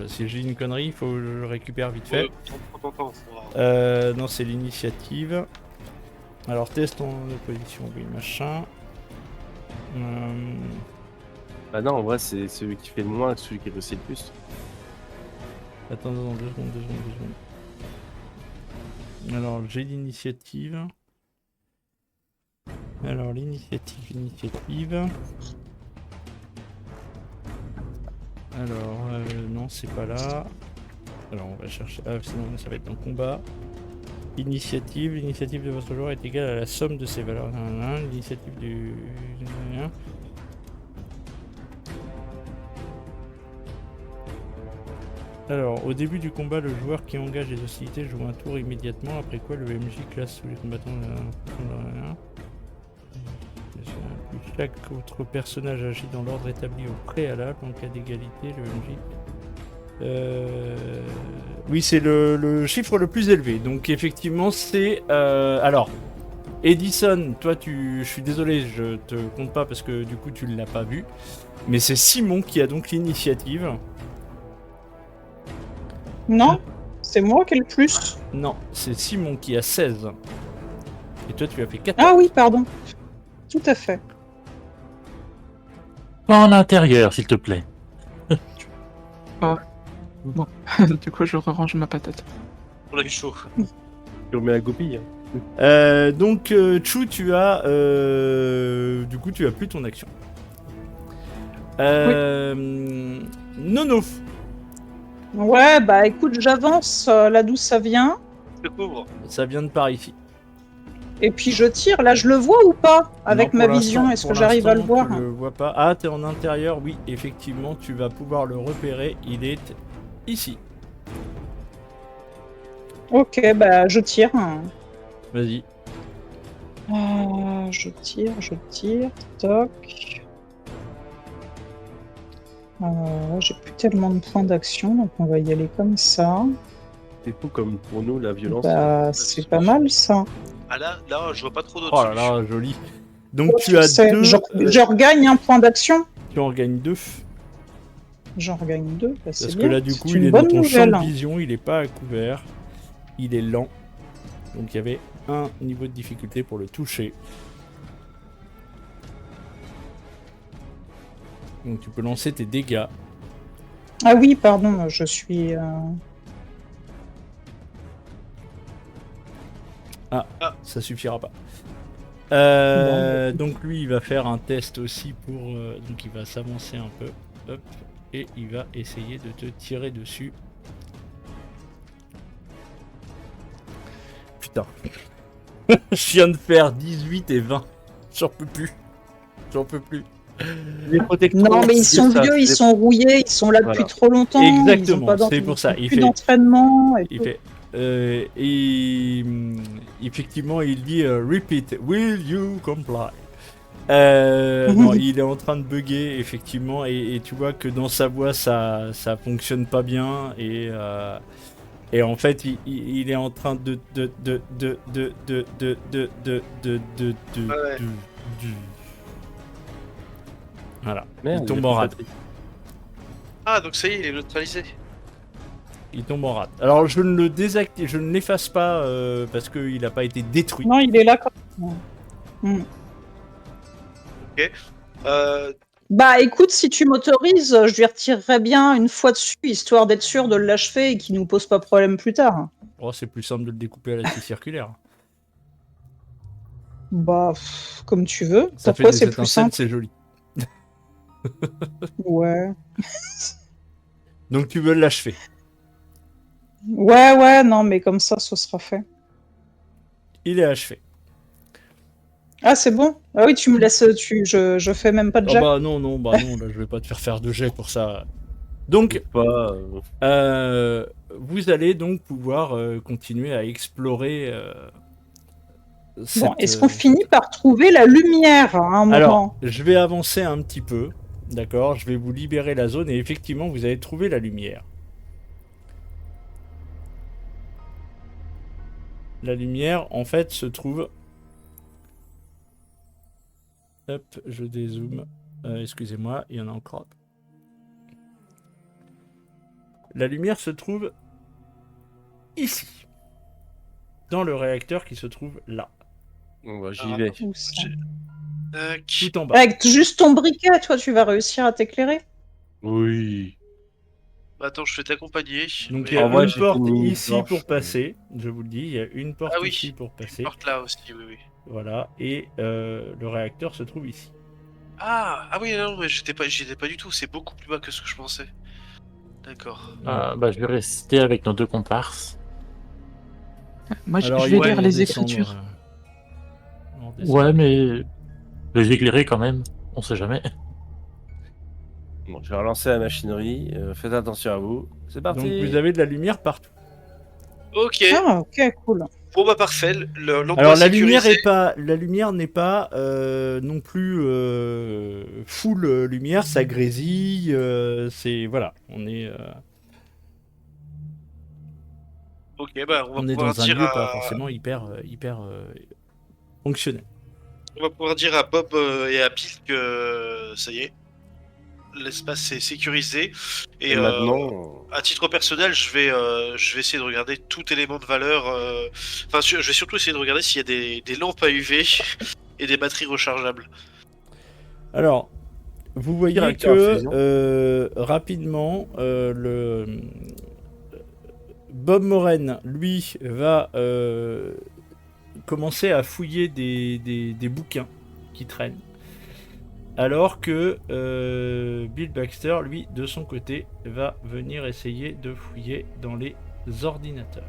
Si j'ai une connerie, il faut que je le récupère vite fait. Prends ton temps. Non, c'est l'initiative. Alors, test en opposition, oui, machin. Bah non, en vrai, c'est celui qui fait le moins, celui qui réussit le plus. Attends, 2 secondes. Alors, j'ai l'initiative. Alors, l'initiative. Alors, non, c'est pas là. Alors, on va chercher. Ah, sinon, ça va être dans combat. L'initiative de votre joueur est égale à la somme de ses valeurs. L'initiative du. Alors, au début du combat, le joueur qui engage les hostilités joue un tour immédiatement, après quoi le MJ classe tous les combattants. Chaque autre personnage agit dans l'ordre établi au préalable. En cas d'égalité, le MJ. Oui, c'est le chiffre le plus élevé. Donc, effectivement, c'est. Alors, Edison, toi, je suis désolé, je te compte pas parce que du coup, tu ne l'as pas vu. Mais c'est Simon qui a donc l'initiative. Non, c'est moi qui ai le plus. Non, c'est Simon qui a 16. Et toi, tu as fait 14. Ah oui, pardon. Tout à fait. Pas en intérieur, s'il te plaît. Du coup, je range ma patate. On a eu chaud. Tu remets la goupille. Hein. Donc, Chou, tu as. Du coup, tu as plus ton action. Nono. Ouais, bah écoute, j'avance là d'où ça vient. Je te couvre. Ça vient de par ici. Et puis je tire. Là, je le vois ou pas avec Non, ma pour vision? l'instant- Est-ce pour que j'arrive à le l'instant, voir? Tu le vois pas. Ah, t'es en intérieur, oui, effectivement, tu vas pouvoir le repérer. Il est ici. Ok, bah je tire. Vas-y. Je tire. Toc. J'ai plus tellement de points d'action, donc on va y aller comme ça. C'est fou comme pour nous la violence. Bah, c'est pas mal ça. Ah là, je vois pas trop d'autres Oh là solutions. là, joli. Donc Oh, tu as sais, deux. je regagne un point d'action. Tu en gagnes deux. J'en regagne 2. Bah, c'est Parce bien. que là, du C'est coup, une il est dans bonne ton nouvelle. champ de vision, il est pas à couvert. Il est lent. Donc il y avait un niveau de difficulté pour le toucher. Donc tu peux lancer tes dégâts. Ah oui, pardon, je suis. Ça suffira pas. Bon. Donc lui, il va faire un test aussi pour... donc il va s'avancer un peu. Hop. Et il va essayer de te tirer dessus. Putain. Je viens de faire 18 et 20. J'en peux plus. Les protecteurs, Non, mais ils c'est sont ça, vieux, ils c'est- sont rouillés, ils sont là depuis Voilà. trop longtemps. Exactement, ils ont pas c'est pour ça, ils ont il plus fait- d'entraînement. et Il tout. fait... effectivement, il dit repeat, will you comply? Non, il est en train de bugger effectivement et tu vois que dans sa voix ça fonctionne pas bien et en fait il est en train de Ouais. voilà, Merde, il tombe a en plus de rade. batterie. Ah, donc ça y est, il est neutralisé. Il tombe en rade. Alors je ne le désactive, je ne l'efface pas parce qu'il n'a pas été détruit. Non, il est là quand même. Bah écoute, si tu m'autorises, je lui retirerai bien une fois dessus, histoire d'être sûr de l'achever et qu'il nous pose pas problème plus tard. Oh, c'est plus simple de le découper à la scie circulaire. Bah, comme tu veux. Ça Pourquoi fait c'est des plus étincelles, simple? c'est joli. Ouais. Donc tu veux l'achever. Ouais, non, mais comme ça, ce sera fait. Il est achevé. Ah, c'est bon? Ah oui, tu me laisses, je fais même pas de Oh jet. bah non, là je vais pas te faire de jet pour ça. Donc, Pas, vous allez donc pouvoir continuer à explorer Bon, est-ce qu'on finit par trouver la lumière à un moment? Alors, je vais avancer un petit peu, d'accord? Je vais vous libérer la zone et effectivement, vous allez trouver la lumière. La lumière, en fait, se trouve... Hop, je dézoome. Excusez-moi, il y en a encore. La lumière se trouve ici. Dans le réacteur qui se trouve là. bon, bah, j'y vais. Où ça? Tac. Tout en bas. Avec juste ton briquet, toi, tu vas réussir à t'éclairer? Oui. Attends, je vais t'accompagner. Donc Mais, il y a En vrai, une j'ai porte mis une ici torche, pour passer. Je vous le dis, il y a une porte Ah oui. ici pour passer. porte là aussi, oui. Voilà. Et le réacteur se trouve ici. Ah oui, non, mais j'y étais pas du tout. C'est beaucoup plus bas que ce que je pensais. D'accord. Bah, je vais rester avec nos deux comparses. Moi, je Alors, vais ils lire vont les descendre, écritures. ils vont descendre. Ouais, mais les éclairer quand même, on sait jamais. Bon, je vais relancer la machinerie. Faites attention à vous. C'est Donc parti. vous avez de la lumière partout. Ok. Ah, ok, cool. Bon bah parfait. L'endroit Alors la lumière sécurisé. n'est pas non plus full lumière, ça grésille, c'est voilà, on est Ok, bah on on va est pouvoir dans un dire lieu pas à... forcément hyper fonctionnel. On va pouvoir dire à Bob et à Bill que ça y est, l'espace est sécurisé. Et Et maintenant, à titre personnel, je vais essayer de regarder tout élément de valeur. Enfin, je vais surtout essayer de regarder s'il y a des lampes à UV et des batteries rechargeables. Alors vous voyez Directeur à fusion. que rapidement le Bob Moren lui va commencer à fouiller des bouquins qui traînent. Alors que Bill Baxter, lui, de son côté, va venir essayer de fouiller dans les ordinateurs.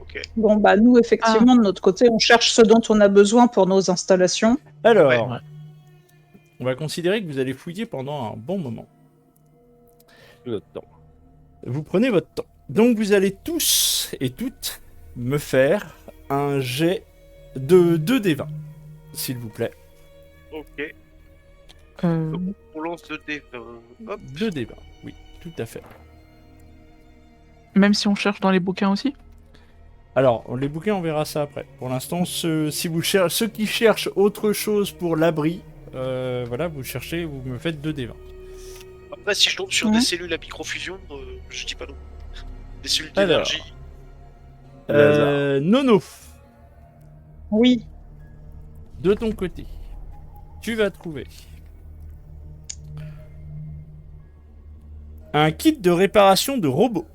Ok. Bon, bah, nous, effectivement, de notre côté, on cherche ce dont on a besoin pour nos installations. Alors, Ouais. on va considérer que vous allez fouiller pendant un bon moment. Le temps. Vous prenez votre temps. Donc vous allez tous et toutes me faire un jet de 2d20, s'il vous plaît. Ok. Euh, Donc, on lance le dé. Hop. 2d20, oui, tout à fait. Même si on cherche dans les bouquins aussi. Alors, les bouquins, on verra ça après. Pour l'instant, ceux qui cherchent autre chose pour l'abri, voilà, vous cherchez, vous me faites 2d20. Après, si je tombe sur des cellules à microfusion, je dis pas non. Des cellules Alors. d'énergie. Nono, Oui. de ton côté, tu vas trouver un kit de réparation de robots.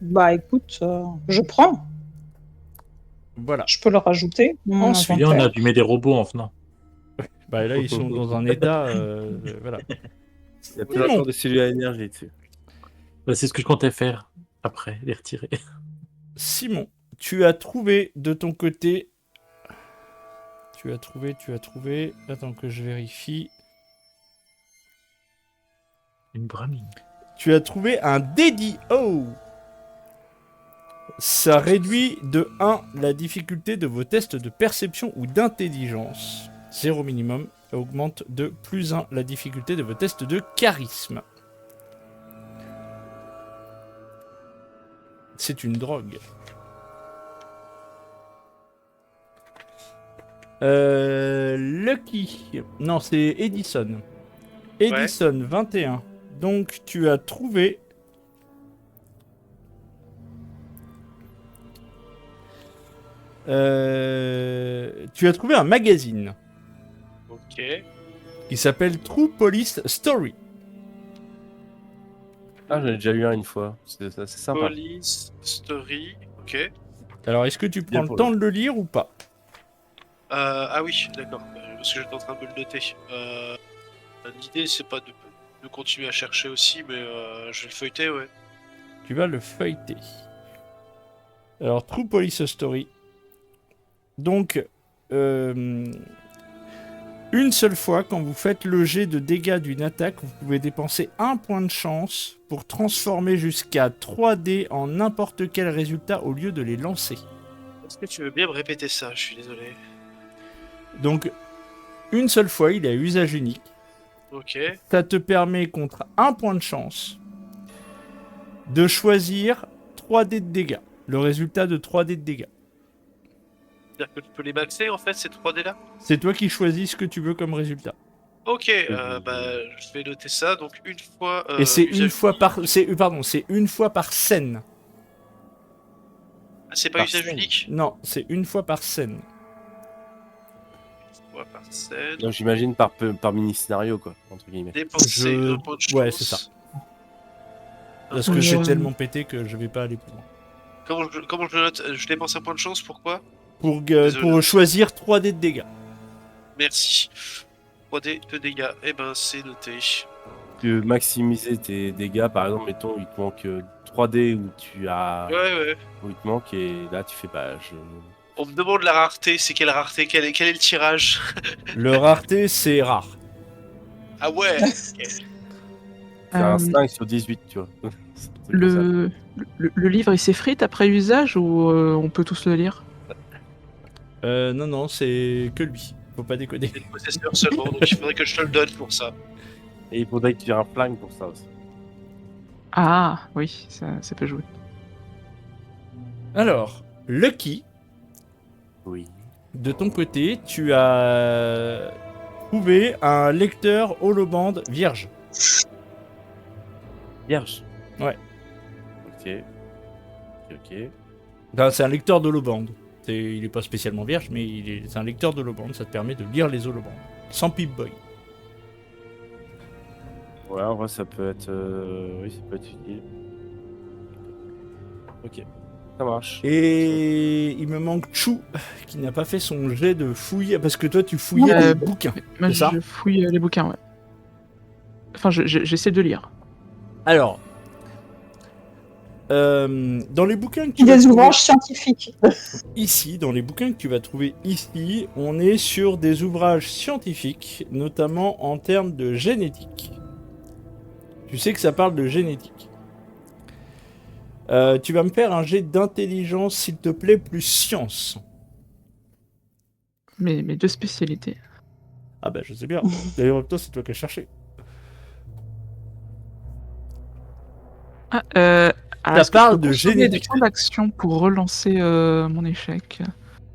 Bah, écoute, je prends. Voilà. Je peux le rajouter. dans mon Ensuite, Et on a inventaire. allumé des robots en venant. Bah là, ils sont dans un état, voilà. Il y a plus Non. encore de cellules à énergie dessus. Bah, c'est ce que je comptais faire après, les retirer. Simon, tu as trouvé de ton côté. Tu as trouvé. Attends que je vérifie. Une bramine. Tu as trouvé un Daddy O. Ça réduit de 1 la difficulté de vos tests de perception ou d'intelligence. 0 minimum. Augmente de plus 1 la difficulté de vos tests de charisme. C'est une drogue. Lucky. Non, c'est Edison. Edison, 21. Donc, tu as trouvé... tu as trouvé un magazine Ok. qui s'appelle True Police Story. Ah, j'en ai déjà eu un une fois. C'est sympa. Police, Story. Ok. Alors, est-ce que tu Bien prends le pour temps de le lire ou pas? Ah oui, d'accord. Parce que j'étais en train de me le noter. L'idée, c'est pas de continuer à chercher aussi, mais je vais le feuilleter, ouais. Tu vas le feuilleter. Alors, True Police Story. Donc, une seule fois, quand vous faites le jet de dégâts d'une attaque, vous pouvez dépenser 1 point de chance pour transformer jusqu'à 3 dés en n'importe quel résultat au lieu de les lancer. Est-ce que tu veux bien me répéter ça? Je suis désolé. Donc, une seule fois, il est à usage unique. Ok. Ça te permet, contre 1 point de chance, de choisir 3 dés de dégâts. Le résultat de 3 dés de dégâts. C'est-à-dire que tu peux les maxer, en fait, ces 3D là? C'est toi qui choisis ce que tu veux comme résultat. Ok, bah, je vais noter ça. Donc, une fois. Et c'est une usage fois unique. par... c'est une fois par scène. Ah, c'est pas par usage scène. unique? Non, c'est une fois par scène. Une fois par scène. Donc j'imagine par mini-scénario, quoi, entre guillemets. Dépenser un point de chance. Ouais, c'est ça. Parce que j'ai tellement pété que je vais pas aller plus loin. Comment je le note? Je dépense un point de chance, pourquoi? Pour Désolé. choisir 3 dés de dégâts. Merci. 3D de dégâts. Eh ben, c'est noté. Tu veux maximiser tes dégâts, par exemple, mettons, il te manque 3D où tu as. Ouais. Où il te manque, et là tu fais bah je. On me demande la rareté. C'est quelle rareté? Quel est le tirage? Le rareté, c'est rare. Ah ouais. C'est un 5 sur 18, tu vois. C'est un truc comme ça. Le livre, il s'effrite après usage ou on peut tous le lire? Non, c'est que lui. Faut pas déconner. C'est le possesseur seulement, donc il faudrait que je te le donne pour ça. Et il faudrait que tu aies un flingue pour ça aussi. Ah, oui, ça peut jouer. Alors, Lucky, Oui. de ton côté, tu as trouvé un lecteur holoband vierge. Vierge. Ouais. Ok. Ok. Enfin, c'est un lecteur d'holoband. Il est pas spécialement vierge, mais c'est un lecteur d'holoband. Ça te permet de lire les holobands. Sans Pip-Boy. Ouais, en vrai, ça peut être. Oui, ça peut être utile. Ok. Ça marche. Et il me manque Chou, qui n'a pas fait son jet de fouille. Parce que toi, tu fouillais Ouais. les bouquins. Moi, C'est ça je fouille les bouquins, ouais. Enfin, j'essaie de lire. Alors, dans les bouquins que tu vas Des trouver ouvrages scientifiques. ici, dans les bouquins que tu vas trouver ici, on est sur des ouvrages scientifiques, notamment en termes de génétique. Tu sais que ça parle de génétique. Tu vas me faire un jet d'intelligence, s'il te plaît, plus science. Mes deux spécialités. Ah bah je sais bien. D'ailleurs, toi, c'est toi qui as cherché. Ah, Ça est-ce que je parle peux de consommer des génétique. points d'action pour relancer mon échec?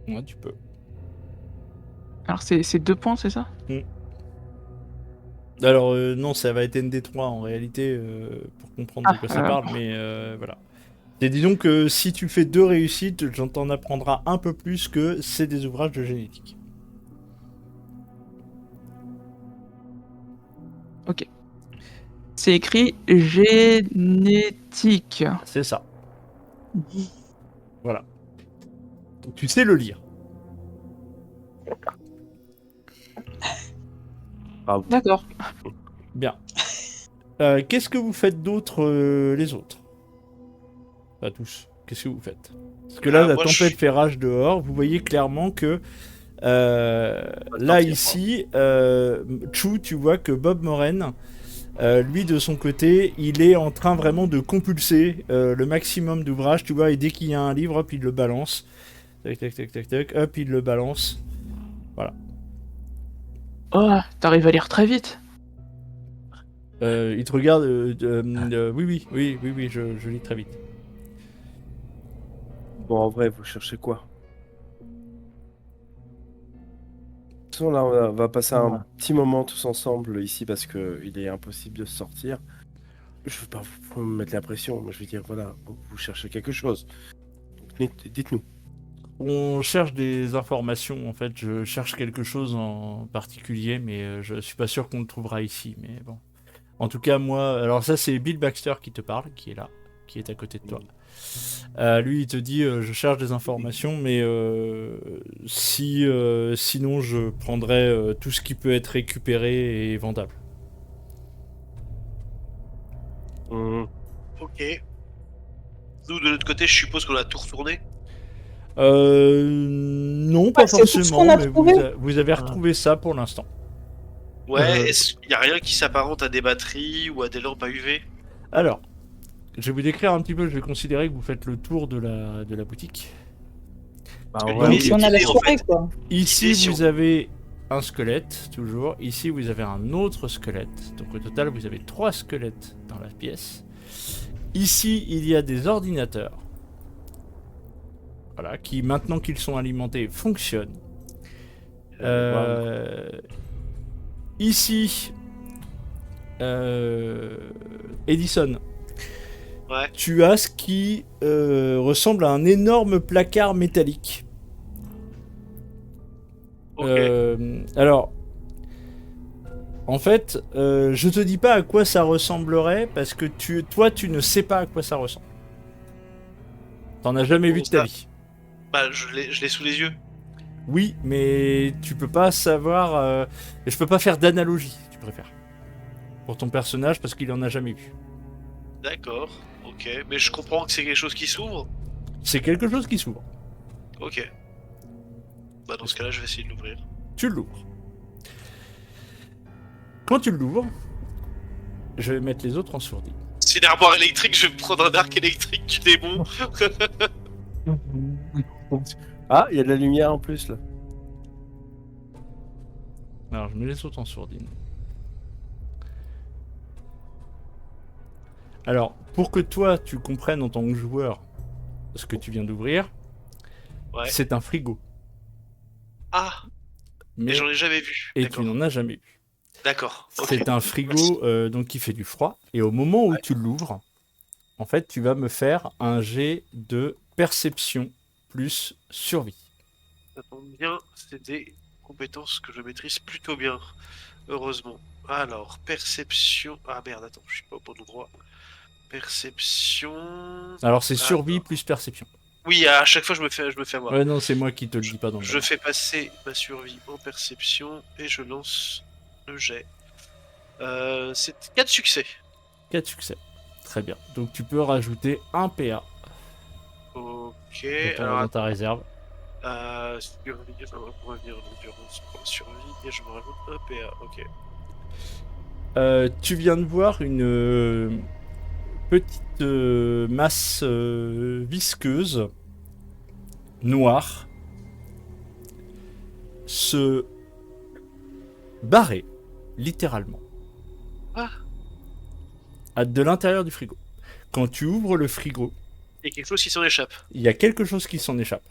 Ouais, tu peux. Alors c'est 2 points, c'est ça? Alors non, ça va être ND3 en réalité, pour comprendre de Ah, quoi ça parle, mais voilà. Et disons que si tu fais 2 réussites, j'en t'en apprendra un peu plus que c'est des ouvrages de génétique. Ok. C'est écrit génétique. C'est ça. Voilà. Donc tu sais le lire. Bravo. D'accord. Bien. Qu'est-ce que vous faites d'autre les autres? Pas tous. Qu'est-ce que vous faites? Parce que là, la moi, tempête fait rage dehors. Vous voyez clairement que là, sortir, ici, Chou, tu vois que Bob Moren, lui, de son côté, il est en train vraiment de compulser le maximum d'ouvrages. Tu vois, et dès qu'il y a un livre, hop, il le balance. Tac, tac, tac, tac, tac. Hop, il le balance. Oh, t'arrives à lire très vite. Il te regarde. Oui, je lis très vite. Bon, en vrai, vous cherchez quoi? De toute façon, là, on va passer un petit moment tous ensemble ici parce que il est impossible de sortir. Je veux pas vous mettre la pression, mais je veux dire, voilà, vous cherchez quelque chose. Donc, dites-nous. On cherche des informations, en fait. Je cherche quelque chose en particulier, mais je suis pas sûr qu'on le trouvera ici. Mais bon. En tout cas, moi. Alors, ça, c'est Bill Baxter qui te parle, qui est là, qui est à côté de toi. Lui, il te dit je cherche des informations, mais sinon, je prendrai tout ce qui peut être récupéré et vendable. Ok. Nous, de notre côté, je suppose qu'on a tout retourné. Non, pas Ouais, c'est tout ce forcément, qu'on a mais trouvé. vous avez retrouvé ça pour l'instant. Ouais, est-ce qu'il y a rien qui s'apparente à des batteries ou à des lampes à UV? Alors, je vais vous décrire un petit peu, je vais considérer que vous faites le tour de la boutique. Bah, que en l'idée, vrai, Si on a la en soirée, fait. quoi. Ici, Idée, si vous on- avez un squelette, toujours. Ici, vous avez un autre squelette. Donc, au total, vous avez 3 squelettes dans la pièce. Ici, il y a des ordinateurs. Voilà, qui, maintenant qu'ils sont alimentés, fonctionnent. Ici, Edison, Ouais. tu as ce qui ressemble à un énorme placard métallique. Ok. Alors, en fait, je te dis pas à quoi ça ressemblerait parce que toi, tu ne sais pas à quoi ça ressemble. T'en as jamais vu de ta Ça. vie. Bah, je l'ai sous les yeux. Oui, mais tu peux pas savoir. Je peux pas faire d'analogie, si tu préfères. Pour ton personnage parce qu'il en a jamais vu. D'accord. Ok. Mais je comprends que c'est quelque chose qui s'ouvre. C'est quelque chose qui s'ouvre. Ok. Bah, dans ce cas-là, je vais essayer de l'ouvrir. Tu l'ouvres. Quand tu l'ouvres, je vais mettre les autres en sourdine. C'est une armoire électrique, je vais me prendre un arc électrique du démon. Ah, il y a de la lumière en plus là. Alors, je mets les autres en sourdine. Alors, pour que toi, tu comprennes en tant que joueur ce que tu viens d'ouvrir, Ouais. c'est un frigo. Ah, Mais mais j'en ai jamais vu. et tu D'accord. n'en as jamais vu. D'accord. Ok. C'est un frigo donc qui fait du froid. Et au moment où tu l'ouvres, en fait, tu vas me faire un jet de perception plus survie. Ça tombe bien, c'est des compétences que je maîtrise plutôt bien. Heureusement. Alors, perception. Ah merde, attends, je suis pas au bon endroit. Perception. Alors, c'est survie Alors. plus perception. Oui, à chaque fois je me fais avoir. Ouais, non, c'est moi qui te le dis pas dans le Je fais passer ma survie en perception et je lance le jet. C'est 4 succès. 4 succès. Très bien. Donc tu peux rajouter un PA Ok, dans ta réserve. survie, je vais revenir l'endurance pour la survie et je me rajoute un PA, ok. Tu viens de voir une petite masse visqueuse noire se barrer, littéralement, de l'intérieur du frigo. Quand tu ouvres le frigo, Il y a quelque chose qui s'en échappe. il y a quelque chose qui s'en échappe.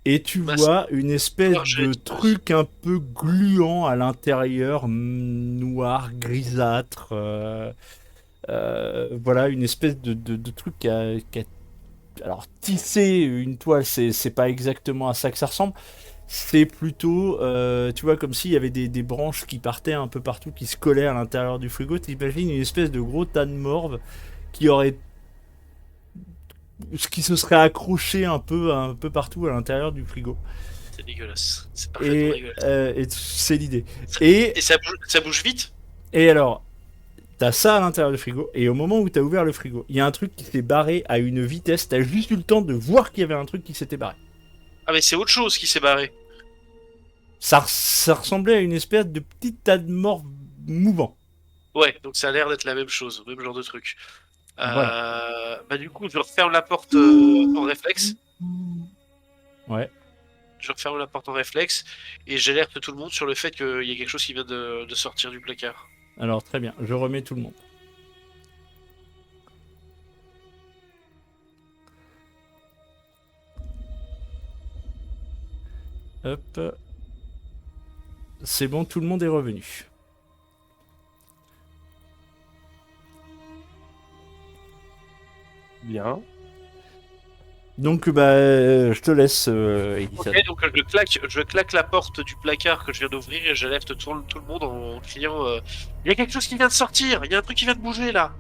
Et tu Masse- vois une espèce Noir, de j'ai- truc un peu gluant à l'intérieur, noir, grisâtre. Voilà, une espèce de truc qui a alors, tisser une toile, c'est pas exactement à ça que ça ressemble. C'est plutôt, tu vois, comme s'il y avait des branches qui partaient un peu partout, qui se collaient à l'intérieur du frigo. T'imagines une espèce de gros tas de morve qui aurait, qui se serait accroché un peu partout à l'intérieur du frigo. C'est dégueulasse. C'est parfaitement dégueulasse. Et c'est l'idée. Et ça bouge vite. Et alors, t'as ça à l'intérieur du frigo, et au moment où t'as ouvert le frigo, il y a un truc qui s'est barré à une vitesse, t'as juste eu le temps de voir qu'il y avait un truc qui s'était barré. Ah mais c'est autre chose qui s'est barré. Ça ressemblait à une espèce de petit tas de morts mouvants. Ouais, donc ça a l'air d'être la même chose, même genre de truc. Bah du coup, je referme la porte en réflexe. Ouais. Je referme la porte en réflexe et j'alerte tout le monde sur le fait qu'il y a quelque chose qui vient de sortir du placard. Alors très bien, je remets tout le monde. Hop. C'est bon, tout le monde est revenu. Bien. Donc je te laisse, Elisa. Ok, donc je claque la porte du placard que je viens d'ouvrir et j'alerte tout le monde en criant il y a quelque chose qui vient de sortir, il y a un truc qui vient de bouger là.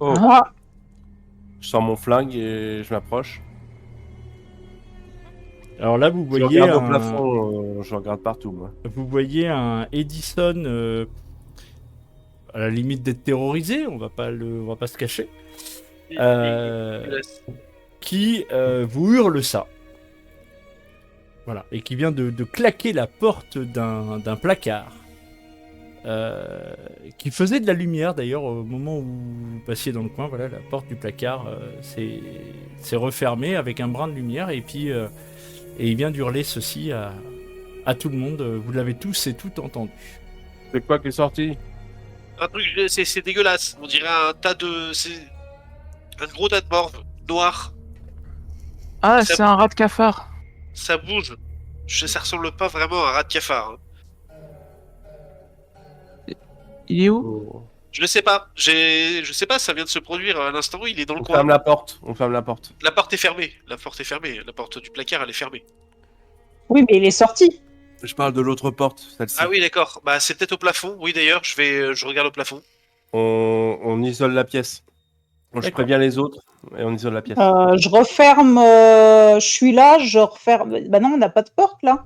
Oh, Ah, je sors mon flingue et je m'approche. Alors là, vous Je voyez regarde au un, plafond, je regarde partout, moi. vous voyez un Edison à la limite d'être terrorisé, on va pas se cacher. Qui vous hurle ça. Voilà, et qui vient de claquer la porte d'un placard. Qui faisait de la lumière d'ailleurs au moment où vous passiez dans le coin. Voilà, la porte du placard s'est refermée avec un brin de lumière, et puis et il vient d'hurler ceci à tout le monde. Vous l'avez tous et toutes entendu. C'est quoi qui est sorti? Un truc, c'est dégueulasse. On dirait un tas de. C'est un gros tas de morve noir. Ah, Ça- c'est un rat de cafard. Ça bouge. Ça ressemble pas vraiment à un rat de cafard. Hein. Il est où? Oh. Je ne sais pas. Je sais pas. Ça vient de se produire à l'instant où il est dans le On coin. ferme la porte. On ferme la porte. La porte est fermée. La porte est fermée. La porte du placard, elle est fermée. oui, mais il est sorti. Je parle de l'autre porte, celle-ci. Ah oui, d'accord. Bah, c'est peut-être au plafond. Oui, d'ailleurs, je regarde au plafond. On isole la pièce. Je D'accord. préviens les autres et on isole la pièce. Je referme. Je suis là, je referme. Bah non, on n'a pas de porte là.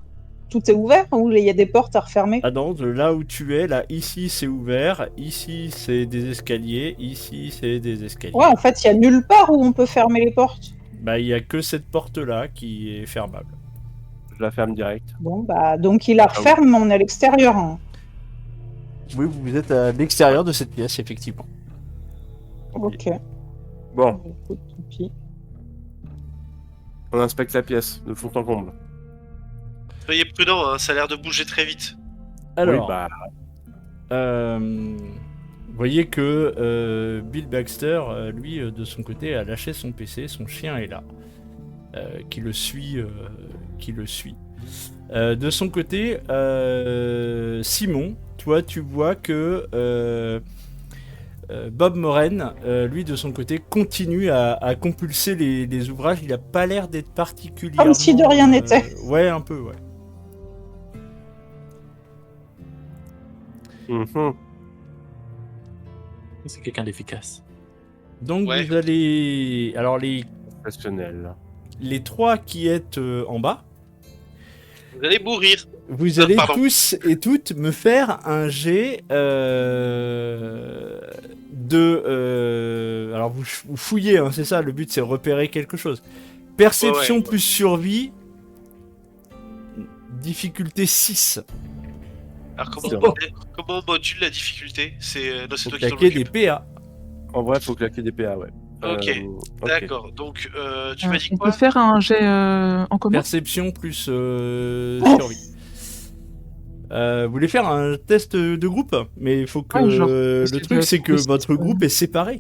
Tout est ouvert ou il y a des portes à refermer? Ah non, de là où tu es, là, ici c'est ouvert, ici c'est des escaliers, ici c'est des escaliers. Ouais, en fait, il y a nulle part où on peut fermer les portes. Bah, il y a que cette porte-là qui est fermable. Je la ferme direct. Bon, bah, donc il la referme, mais on est à l'extérieur. Hein. Oui, vous êtes à l'extérieur de cette pièce, effectivement. Ok. Bon, Écoute, tant pis. on inspecte la pièce de fond en comble. Soyez prudent, hein, ça a l'air de bouger très vite. Alors, Oui, bah, vous voyez que Bill Baxter, lui, de son côté, a lâché son PC, son chien est là, qui le suit. De son côté, Simon, toi, tu vois que Bob Moren, lui, de son côté, continue à compulser les ouvrages. Il a pas l'air d'être particulièrement... Comme si de rien n'était. Ouais, un peu, ouais. C'est quelqu'un d'efficace. Donc Ouais. vous allez... Alors les Passionnel. trois qui êtes en bas, Vous Vous allez mourir. Vous allez Pardon. tous et toutes me faire un jet alors vous fouillez, hein, c'est ça, le but c'est repérer quelque chose. Perception Ouais. plus survie, difficulté 6. Alors C'est comment on module la difficulté? C'est Faut toi qui t'en claquer des occupe. PA. En vrai, faut claquer des PA, ouais. Ok, ok. d'accord. Donc tu m'as dit On quoi? peut faire un jet en commun. Perception plus survie. Vous voulez faire un test de groupe, mais il faut que Ouais, genre, le essayer truc de c'est que trouver votre ce- groupe est séparé.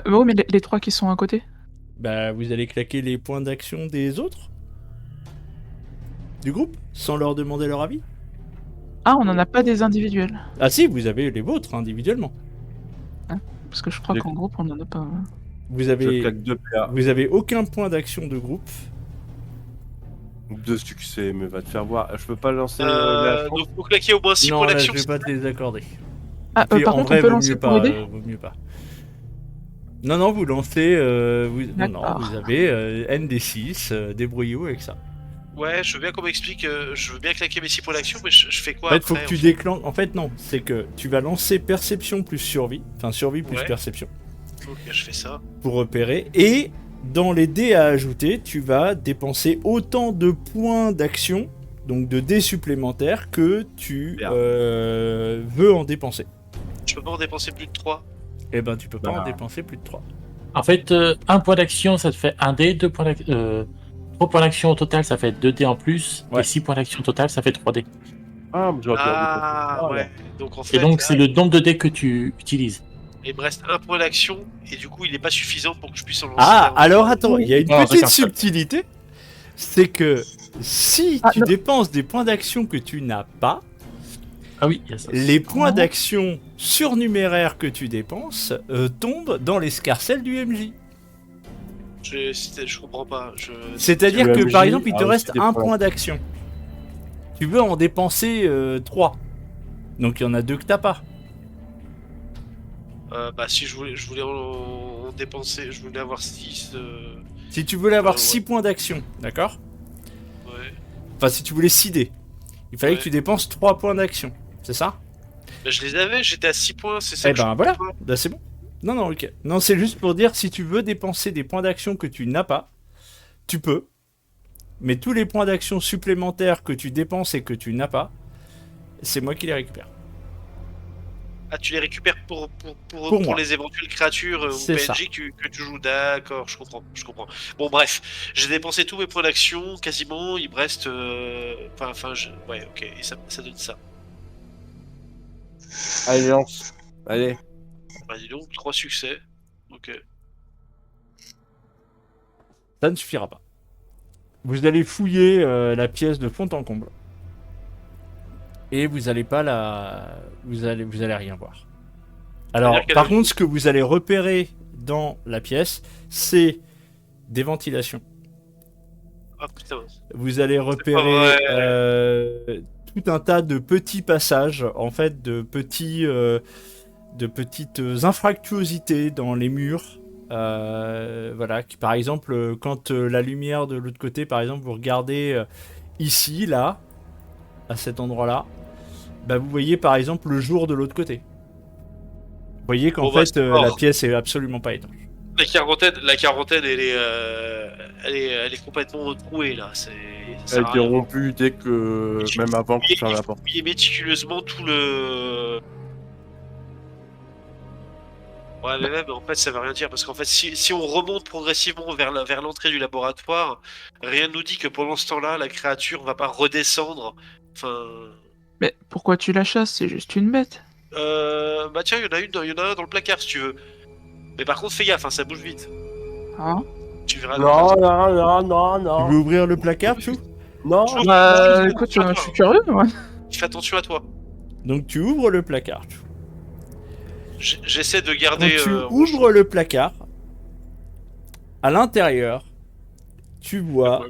Oui, mais les 3 qui sont à côté. Bah vous allez claquer les points d'action des autres du groupe sans leur demander leur avis. Ah, on n'en a pas des individuels. Ah si, vous avez les vôtres individuellement. Parce que je crois J'ai- qu'en groupe, on n'en a pas. Vous Je avez claque 2 PA. vous avez aucun point d'action de groupe. 2 succès, mais va te faire voir. Je peux pas lancer la chance. Donc faut claquer au moins 6 Non, points là d'action. je vais pas te les accorder. Ah, Puis, par en contre, vrai, on peut vaut lancer mieux pour pas, aider vaut mieux pas. Non, vous lancez. Non, D'accord. vous avez ND6, débrouillez-vous avec ça. Ouais, je veux bien qu'on m'explique. Je veux bien claquer mes 6 points d'action, mais je fais quoi En fait, faut après, que tu en fait déclenches. En fait, non, c'est que tu vas lancer perception plus survie, enfin survie plus Ouais. perception, Ok, je fais ça. pour repérer. Et dans les dés à ajouter, tu vas dépenser autant de points d'action, donc de dés supplémentaires, que tu Bien. veux en dépenser. Je peux pas en dépenser plus de 3. Eh ben, tu peux pas Bah. en dépenser plus de 3. En fait, un point d'action, ça te fait 1 dé, 2 points d'action. 3 points d'action au total, ça fait 2 dés en plus. Ouais. Et 6 points d'action au total, ça fait 3 dés. Ah, mais j'aurais pu Ah, en dépenser. ouais. Donc en fait, Et donc, c'est là, le nombre de dés que tu utilises. il me reste un point d'action et du coup, il est pas suffisant pour que je puisse en lancer. Ah, un. alors attends, il y a une Ah, petite d'accord. subtilité. C'est que si Ah, tu non. dépenses des points d'action que tu n'as pas, Ah oui, il y a ça. les points Oh. d'action surnuméraires que tu dépenses tombent dans l'escarcelle du MJ. Je comprends pas. C'est-à-dire Le que MJ par exemple, il te a aussi reste des un points. point d'action. Tu veux en dépenser 3. Donc il y en a 2 que t'as pas. Bah si je voulais en dépenser, je voulais avoir 6. Si tu voulais avoir Ouais. 6 points d'action, d'accord? Ouais. Enfin, si tu voulais 6 dés, il fallait Ouais. que tu dépenses 3 points d'action. C'est ça? Bah, je les avais, j'étais à 6 points, c'est ça Eh que je ben voilà, comprends pas. bah, c'est bon. Non, non, ok. Non, c'est juste pour dire, si tu veux dépenser des points d'action que tu n'as pas, tu peux. Mais tous les points d'action supplémentaires que tu dépenses et que tu n'as pas, c'est moi qui les récupère. Ah, tu les récupères pour moi. les éventuelles créatures ou C'est ça. PNJ que tu joues. D'accord, je comprends. Bon, bref, j'ai dépensé tous mes points d'action, quasiment. Il me reste. Ouais, ok, et ça donne ça. Allez, lance. Allez. Bah, dis donc, 3 succès. Ok. Ça ne suffira pas. Vous allez fouiller la pièce de fond en comble. Et vous allez pas la... Vous allez rien voir. Alors, C'est-à-dire qu'elle par a- contre, ce que vous allez repérer dans la pièce, c'est des ventilations. Ah putain. Vous allez repérer vrai. tout un tas de petits passages, en fait, de petites infractuosités dans les murs. Voilà, qui, par exemple, quand la lumière de l'autre côté, par exemple, vous regardez ici, là, à cet endroit-là, bah, vous voyez par exemple le jour de l'autre côté. Vous voyez qu'en Bon, bah, fait, c'est fort. la pièce est absolument pas étanche. La quarantaine, elle est complètement trouée là. Ça Elle sert a à été rien. rompue dès que. Même avant qu'on ferme la porte. Fouiller méticuleusement tout le. Ouais, mais même en fait, ça veut rien dire parce qu'en fait, si on remonte progressivement vers l'entrée du laboratoire, rien ne nous dit que pendant ce temps-là, la créature va pas redescendre. Enfin. Mais pourquoi tu la chasses? C'est juste une bête. Bah tiens, il y en a un dans le placard si tu veux. Mais par contre, fais gaffe, hein, ça bouge vite. Hein? Tu verras. Non, non, non, Tu non, veux ouvrir le placard, Chou? non. Chou, Bah chou, écoute, chou, je suis curieux, moi. Fais attention à toi. Donc tu ouvres le placard, Chou. J'essaie de Donc garder. tu ouvres le placard. À l'intérieur, tu vois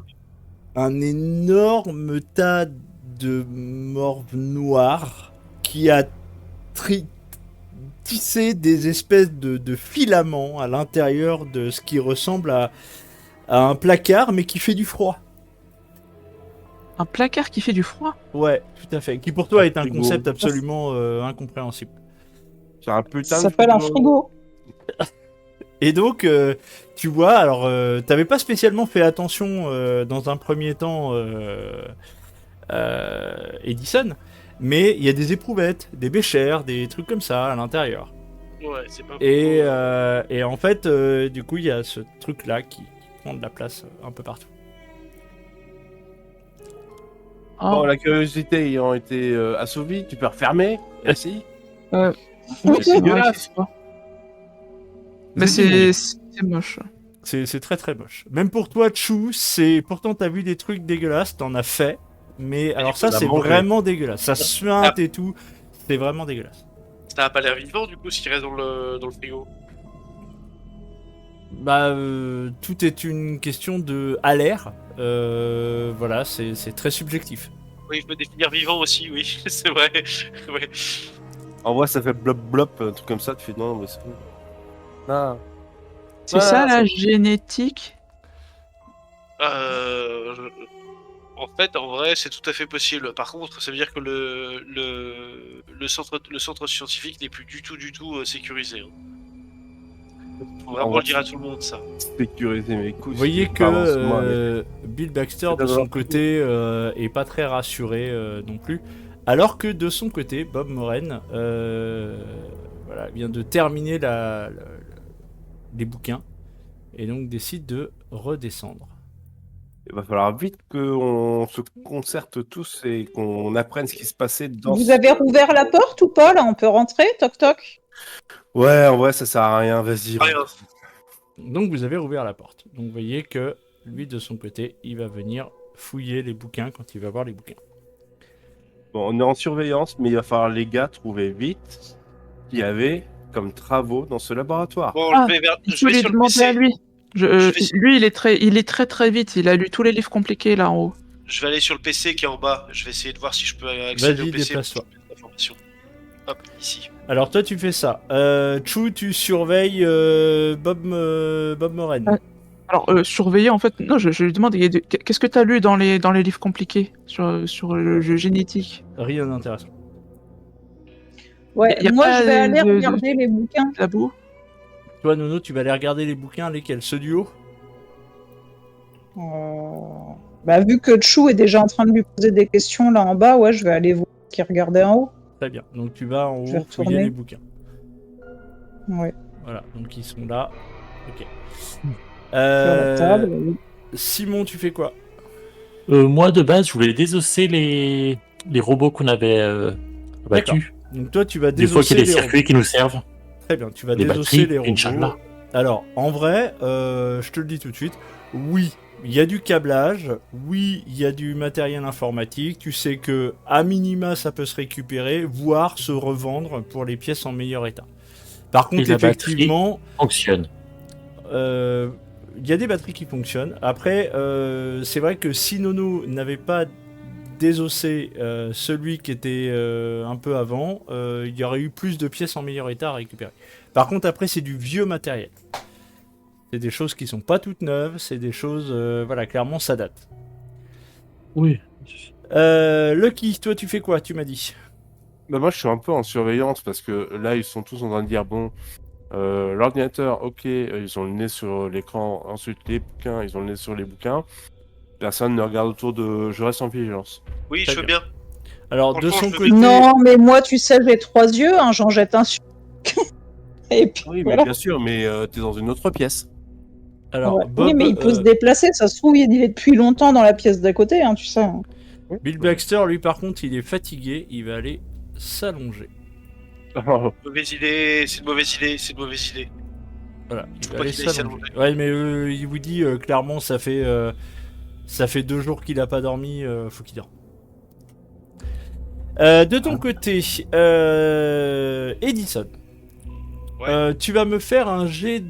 un énorme tas de morve noire qui a tissé des espèces de filaments à l'intérieur de ce qui ressemble à un placard, mais qui fait du froid. Un placard qui fait du froid? Ouais, tout à fait. Qui pour toi est un frigo. concept absolument incompréhensible. C'est un putain Ça de s'appelle un frigo. Et donc, tu vois, alors, t'avais pas spécialement fait attention dans un premier temps, Edison, mais il y a des éprouvettes, des béchères, des trucs comme ça à l'intérieur. Ouais, c'est pas Et en fait, du coup, il y a ce truc-là qui prend de la place un peu partout. Oh. Bon, la curiosité ayant été assouvie, tu peux refermer. Merci. Oui, C'est c'est vrai, dégueulasse. c'est ça. Mais c'est moche. C'est très très moche. Même pour toi, Chou, c'est pourtant t'as vu des trucs dégueulasses, t'en as fait, mais alors ça l'as c'est mangé. vraiment dégueulasse. Ça suinte et tout, c'est vraiment dégueulasse. Ça a pas l'air vivant du coup ce qui reste dans le frigo. Bah, tout est une question de à l'air. Voilà, c'est très subjectif. Oui, je peux définir vivant aussi, oui, c'est vrai. Ouais. En vrai, ça fait blop blop, un truc comme ça. Tu fais non, mais c'est. Non. C'est Ouais, ça la c'est- génétique? En fait, en vrai, c'est tout à fait possible. Par contre, ça veut dire que le centre scientifique n'est plus du tout sécurisé. Hein. Faut vraiment vrai, le dire à tout le monde, ça. sécuriser mes couilles. Vous voyez c'est que pas avancement, mais- Bill Baxter, C'est de son dans un côté, est pas très rassuré non plus. Alors que de son côté, Bob Moran voilà, vient de terminer les bouquins et donc décide de redescendre. Il va falloir vite qu'on se concerte tous et qu'on apprenne ce qui se passait dans. Vous avez rouvert la porte ou pas là? On peut rentrer? Toc toc. Ouais, en vrai, ça sert à rien. Vas-y. Rien. Donc vous avez rouvert la porte. Donc vous voyez que lui, de son côté, il va venir fouiller les bouquins quand il va voir les bouquins. Bon, on est en surveillance, mais il va falloir les gars trouver vite ce qu'il y avait comme travaux dans ce laboratoire. Bon, Ah, je Il faut vais lui sur le demander PC. à lui. Je vais- Lui, il est très vite. Il a lu tous les livres compliqués là en haut. Je vais aller sur le PC qui est en bas. Je vais essayer de voir si je peux accéder Vas-y, au PC. déplace-toi. pour trouver l'information. Hop, ici. Alors toi, tu fais ça. Chou, tu surveilles Bob Moran. Ouais. Alors, surveiller, en fait, non, je lui demande, qu'est-ce que tu as lu dans les livres compliqués sur le jeu génétique? Rien d'intéressant. Ouais, Y a moi pas je vais aller de- regarder les bouquins. La boue? Toi, Nono, tu vas aller regarder les bouquins, lesquels? Ceux du haut? Bah, vu que Chou est déjà en train de lui poser des questions là en bas, ouais, je vais aller voir ce qu'il regardait en haut. Très bien. Donc tu vas en Je vais haut fouiller retourner. les bouquins. Ouais, Voilà, donc ils sont là. Ok. sur la table. oui. Simon, tu fais quoi? Moi, de base, je voulais désosser les robots qu'on avait abattus. Donc toi, tu vas Des fois qu'il y a des désosser les circuits qui nous servent. robots. Très bien, tu vas les désosser batteries, les robots. Inch'Allah. Alors, en vrai, je te le dis tout de suite, oui, il y a du câblage, oui, il y a du matériel informatique, tu sais que à minima ça peut se récupérer, voire se revendre pour les pièces en meilleur état. Par contre, la effectivement, Fonctionne. il y a des batteries qui fonctionnent. Après, c'est vrai que si Nono n'avait pas désossé celui qui était un peu avant, il y aurait eu plus de pièces en meilleur état à récupérer. Par contre, après, c'est du vieux matériel. C'est des choses qui sont pas toutes neuves, c'est des choses, voilà, clairement, ça date. Oui. Lucky, toi, tu fais quoi? Tu m'as dit. Bah, moi, je suis un peu en surveillance parce que là, ils sont tous en train de dire bon, l'ordinateur, ok, ils ont le nez sur l'écran. Ensuite, les bouquins, ils ont le nez sur les bouquins. Personne ne regarde autour de. Je reste en vigilance. Oui, Très je veux bien. bien. Alors, de Franchement, son je côté, veux Non, mais moi, tu sais, j'ai 3 yeux, hein, j'en jette un sur. Et puis Oui, mais voilà. bien sûr, mais t'es dans une autre pièce. alors, Ouais. Bob, Oui, mais il peut se déplacer, ça se trouve, il est depuis longtemps dans la pièce d'à côté, hein, tu sais. Bill Baxter, lui, par contre, il est fatigué, il va aller s'allonger. Mauvaise idée, c'est une mauvaise idée, c'est une mauvaise idée. Voilà, il Faut va pas aller qu'il aille s'allonger. s'allonger. Ouais, mais il vous dit clairement, ça fait 2 jours qu'il a pas dormi, faut qu'il dorme. De ton côté, Edison, Ouais. tu vas me faire un jet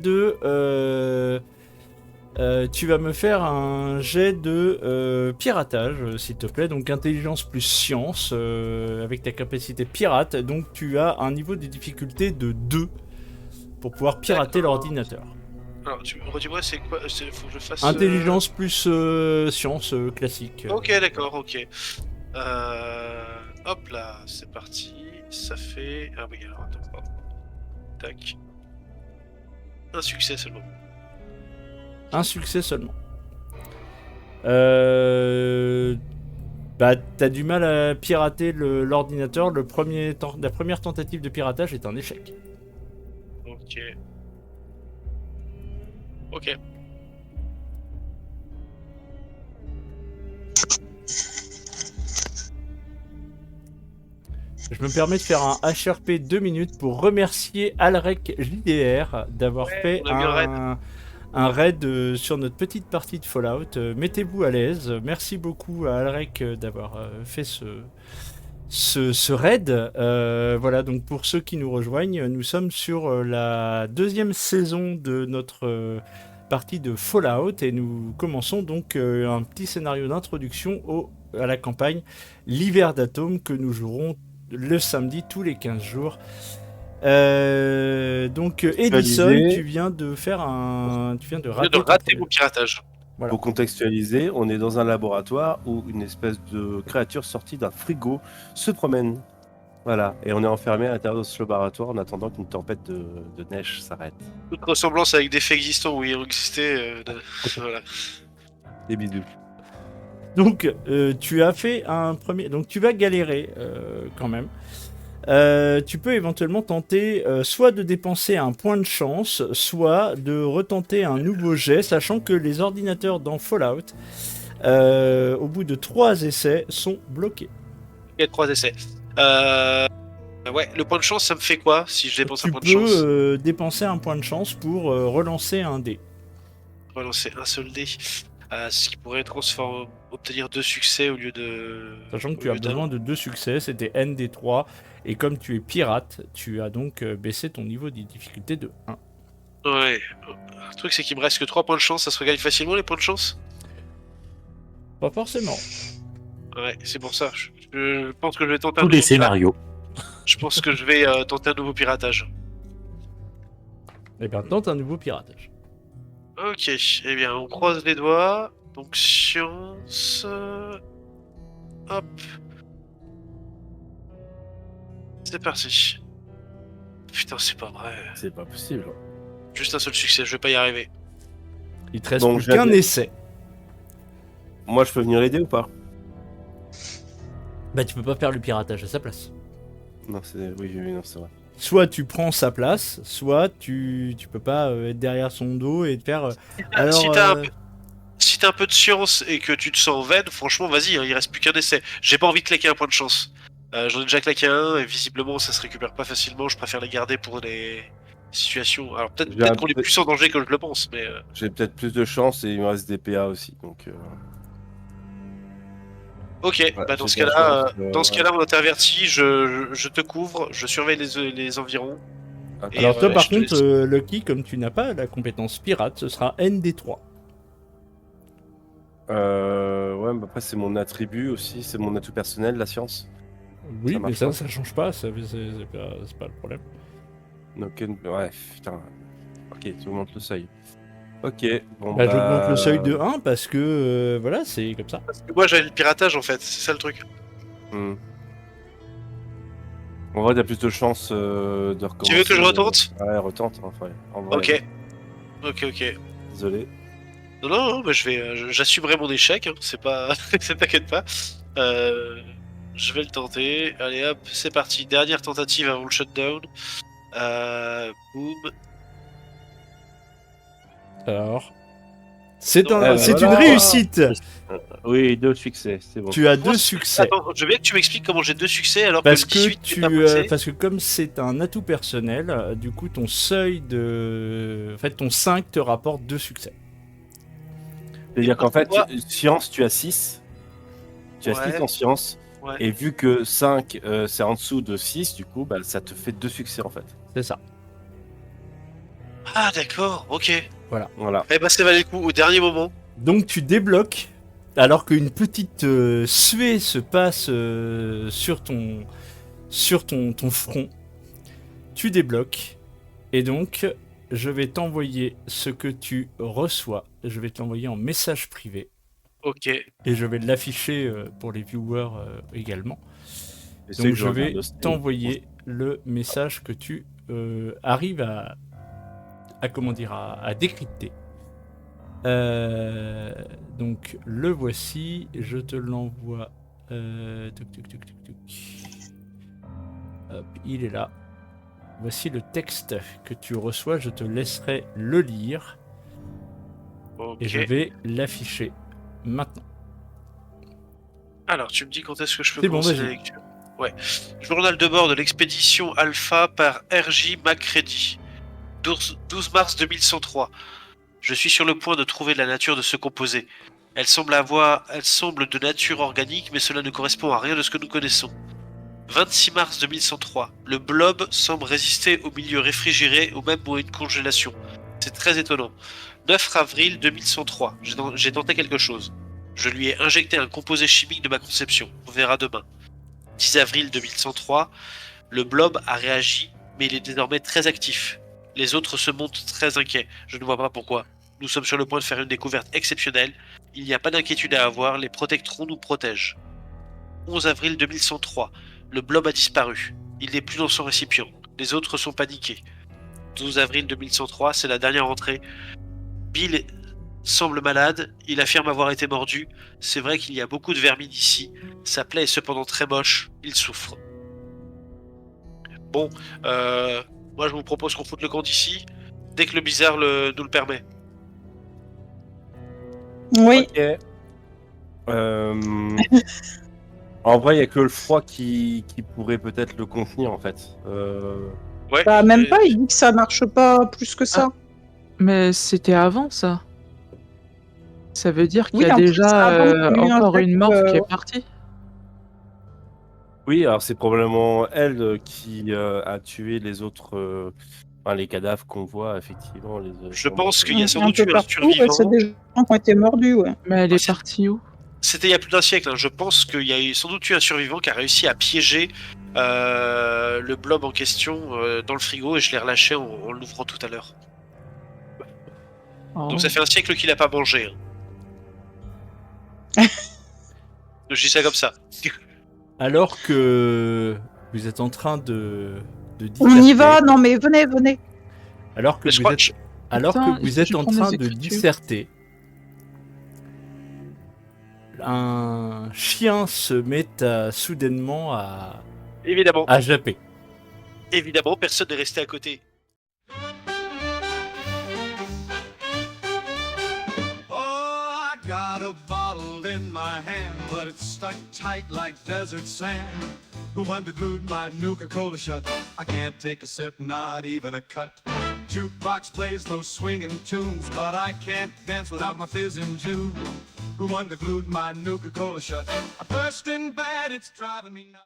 de, piratage, s'il te plaît. Donc intelligence plus science, avec ta capacité pirate. Donc tu as un niveau de difficulté de 2 pour pouvoir pirater D'accord. l'ordinateur. Alors, redis-moi, c'est quoi? Faut que je fasse. Intelligence plus science classique. Ok, d'accord, ok. Hop là, c'est parti. Ça fait. Ah oui, alors attends, pardon. Tac. Un succès seulement. Un succès seulement. Bah, t'as du mal à pirater l'ordinateur. La première tentative de piratage est un échec. Ok. Ok. Je me permets de faire un HRP 2 minutes pour remercier Alrec JDR d'avoir fait on a vu le un raid sur notre petite partie de Fallout. Mettez-vous à l'aise. Merci beaucoup à Alrec d'avoir fait ce raid. Voilà, donc pour ceux qui nous rejoignent, nous sommes sur la deuxième saison de notre partie de Fallout et nous commençons donc un petit scénario d'introduction à la campagne L'hiver d'Atome que nous jouerons le samedi tous les 15 jours. Donc Edison, tu viens de faire Je viens de rater rater mon piratage. Voilà. Pour contextualiser, on est dans un laboratoire où une espèce de créature sortie d'un frigo se promène. Voilà, et on est enfermé à l'intérieur de ce laboratoire en attendant qu'une tempête de neige s'arrête. Toute ressemblance avec des faits existants où ils ont existé. Voilà. Des bisous. Donc tu as fait un premier... Donc tu vas galérer quand même. Tu peux éventuellement tenter soit de dépenser un point de chance, soit de retenter un nouveau jet, sachant que les ordinateurs dans Fallout, au bout de 3 essais, sont bloqués. Il y a 3 essais. Ouais, le point de chance, ça me fait quoi si je dépense un Tu point de chance? peux dépenser un point de chance pour relancer un dé. Relancer un seul dé. Ce qui pourrait obtenir 2 succès au lieu de. Sachant que tu as besoin de 2 succès, c'était ND3, et comme tu es pirate, tu as donc baissé ton niveau de difficulté de 1. Ouais. Le truc, c'est qu'il me reste que 3 points de chance. Ça se regagne facilement les points de chance? Pas forcément. Ouais, c'est pour ça. Je pense que je vais tenter Tous les scénarios. Je pense que je vais tenter un nouveau piratage. Et bien, tente un nouveau piratage. Ok, eh bien, on croise les doigts. Donc, science. Hop. C'est parti. Putain, c'est pas vrai. C'est pas possible. Juste un seul succès, je vais pas y arriver. Il te reste Donc, plus qu'un j'avais- essai. Moi, je peux venir l'aider ou pas? Bah, tu peux pas faire le piratage à sa place. Non, oui, non, c'est vrai. Soit tu prends sa place, soit tu peux pas être derrière son dos et te faire. Alors, Si t'as un peu de science et que tu te sens vaine, franchement, vas-y, hein, il reste plus qu'un essai. J'ai pas envie de claquer un point de chance. J'en ai déjà claqué un et visiblement ça se récupère pas facilement. Je préfère les garder pour les situations. Alors peut-être qu'on est plus en danger que je le pense, mais. J'ai peut-être plus de chance et il me reste des PA aussi, donc. Ok, Ouais, bah dans j'ai ce de la cas-là, chance, on t'avertit, je te couvre, je surveille les environs. Et, alors toi, par je te contre, laisse. Lucky, comme tu n'as pas la compétence pirate, ce sera ND3. Ouais, mais après, c'est mon attribut aussi, c'est mon atout personnel, la science. Oui, Ça mais marche pas. ça change pas, c'est pas le problème. Donc, ouais, putain. Ok, tu augmentes le seuil. Ok, bon. Bah, j'augmente le seuil de 1 parce que voilà, c'est comme ça. Moi j'avais le piratage en fait, c'est ça le truc. En vrai, t'as plus de chances de recommencer. Tu veux que je retente? Ouais, retente, en vrai. Ok. Ok. Désolé. Non, mais j'assumerai mon échec, hein, c'est pas. T'inquiète pas. Je vais le tenter. Allez hop, c'est parti. Dernière tentative avant le shutdown. Boum. Alors, c'est Donc, une voilà. réussite. Oui, 2 succès, c'est bon. Tu as Moi, 2 succès. Attends, je veux bien que tu m'expliques comment j'ai 2 succès alors Parce que le 18 que n'est pas passé. parce que comme c'est un atout personnel, du coup ton seuil de, en fait ton 5 te rapporte 2 succès. C'est-à-dire qu'en fait, Pourquoi science, tu as 6. Tu as 6 Ouais. en science. Ouais. Et vu que 5, c'est en dessous de 6, du coup, bah, ça te fait 2 succès en fait. C'est ça. Ah d'accord, ok. Voilà. Eh ben ça valait le coup au dernier moment. Donc tu débloques alors qu'une petite suée se passe sur ton front. Tu débloques et donc je vais t'envoyer ce que tu reçois. Je vais te l'envoyer en message privé. Ok. Et je vais l'afficher pour les viewers également. Et c'est Donc que je vais regarde aussi. t'envoyer le message que tu arrives à comment dire, à décrypter. Donc le voici, je te l'envoie. Hop, il est là. Voici le texte que tu reçois, je te laisserai le lire Ok. et je vais l'afficher maintenant. Alors, tu me dis quand est-ce que je peux C'est bon, commencer vas-y. la lecture. Ouais. Journal de bord de l'expédition Alpha par R.J. MacReady. 12 mars 2103. Je suis sur le point de trouver la nature de ce composé. Elle semble de nature organique, mais cela ne correspond à rien de ce que nous connaissons. 26 mars 2103. Le blob semble résister au milieu réfrigéré au même moyen de congélation. C'est très étonnant. 9 avril 2103. J'ai tenté quelque chose. Je lui ai injecté un composé chimique de ma conception. On verra demain. 10 avril 2103. Le blob a réagi, mais il est désormais très actif. Les autres se montrent très inquiets. Je ne vois pas pourquoi. Nous sommes sur le point de faire une découverte exceptionnelle. Il n'y a pas d'inquiétude à avoir, les protectrons nous protègent. 11 avril 2103. Le blob a disparu. Il n'est plus dans son récipient. Les autres sont paniqués. 12 avril 2103, c'est la dernière entrée. Bill semble malade. Il affirme avoir été mordu. C'est vrai qu'il y a beaucoup de vermine ici. Sa plaie est cependant très moche. Il souffre. Bon, moi je vous propose qu'on foute le camp d'ici, dès que le bizarre nous le permet. Oui. Ok. En vrai, il n'y a que le froid qui pourrait peut-être le contenir en fait. Ouais. Bah, même pas, il dit que ça marche pas plus que ça. Mais c'était avant ça. Ça veut dire qu'il Oui, y a en plus, déjà avant qu'il lui encore injecte, une morphe qui est partie. Oui, alors c'est probablement elle qui a tué les autres, enfin, les cadavres qu'on voit effectivement. Je pense qu'il y a sans Un doute peu eu un partout, ouais, survivant. c'est des gens qui ont été mordus, ouais. Mais elle Ah, est c'est- partie où? C'était il y a plus d'un siècle. Je pense qu'il y a sans doute eu un survivant qui a réussi à piéger le blob en question dans le frigo et je l'ai relâché en l'ouvrant tout à l'heure. Oh. Donc ça fait un siècle qu'il n'a pas mangé. Je dis ça comme ça. Alors que vous êtes en train de On y disserter, va, non mais venez. alors que Mais je vous crois êtes, que alors Attends, que il vous faut que êtes je en prenne train les de écritures. disserter, un chien se met soudainement évidemment, à japper. évidemment, personne n'est resté à côté. Oh, I got a bottle in my hand, but it's stuck tight like desert sand. When they glued my Nuka-Cola shut, I can't take a sip, not even a cut. Jukebox plays those swinging tunes, but I can't dance without my fizzing juice. When they glued my Nuka-Cola shut, I'm bursting bad, it's driving me nuts.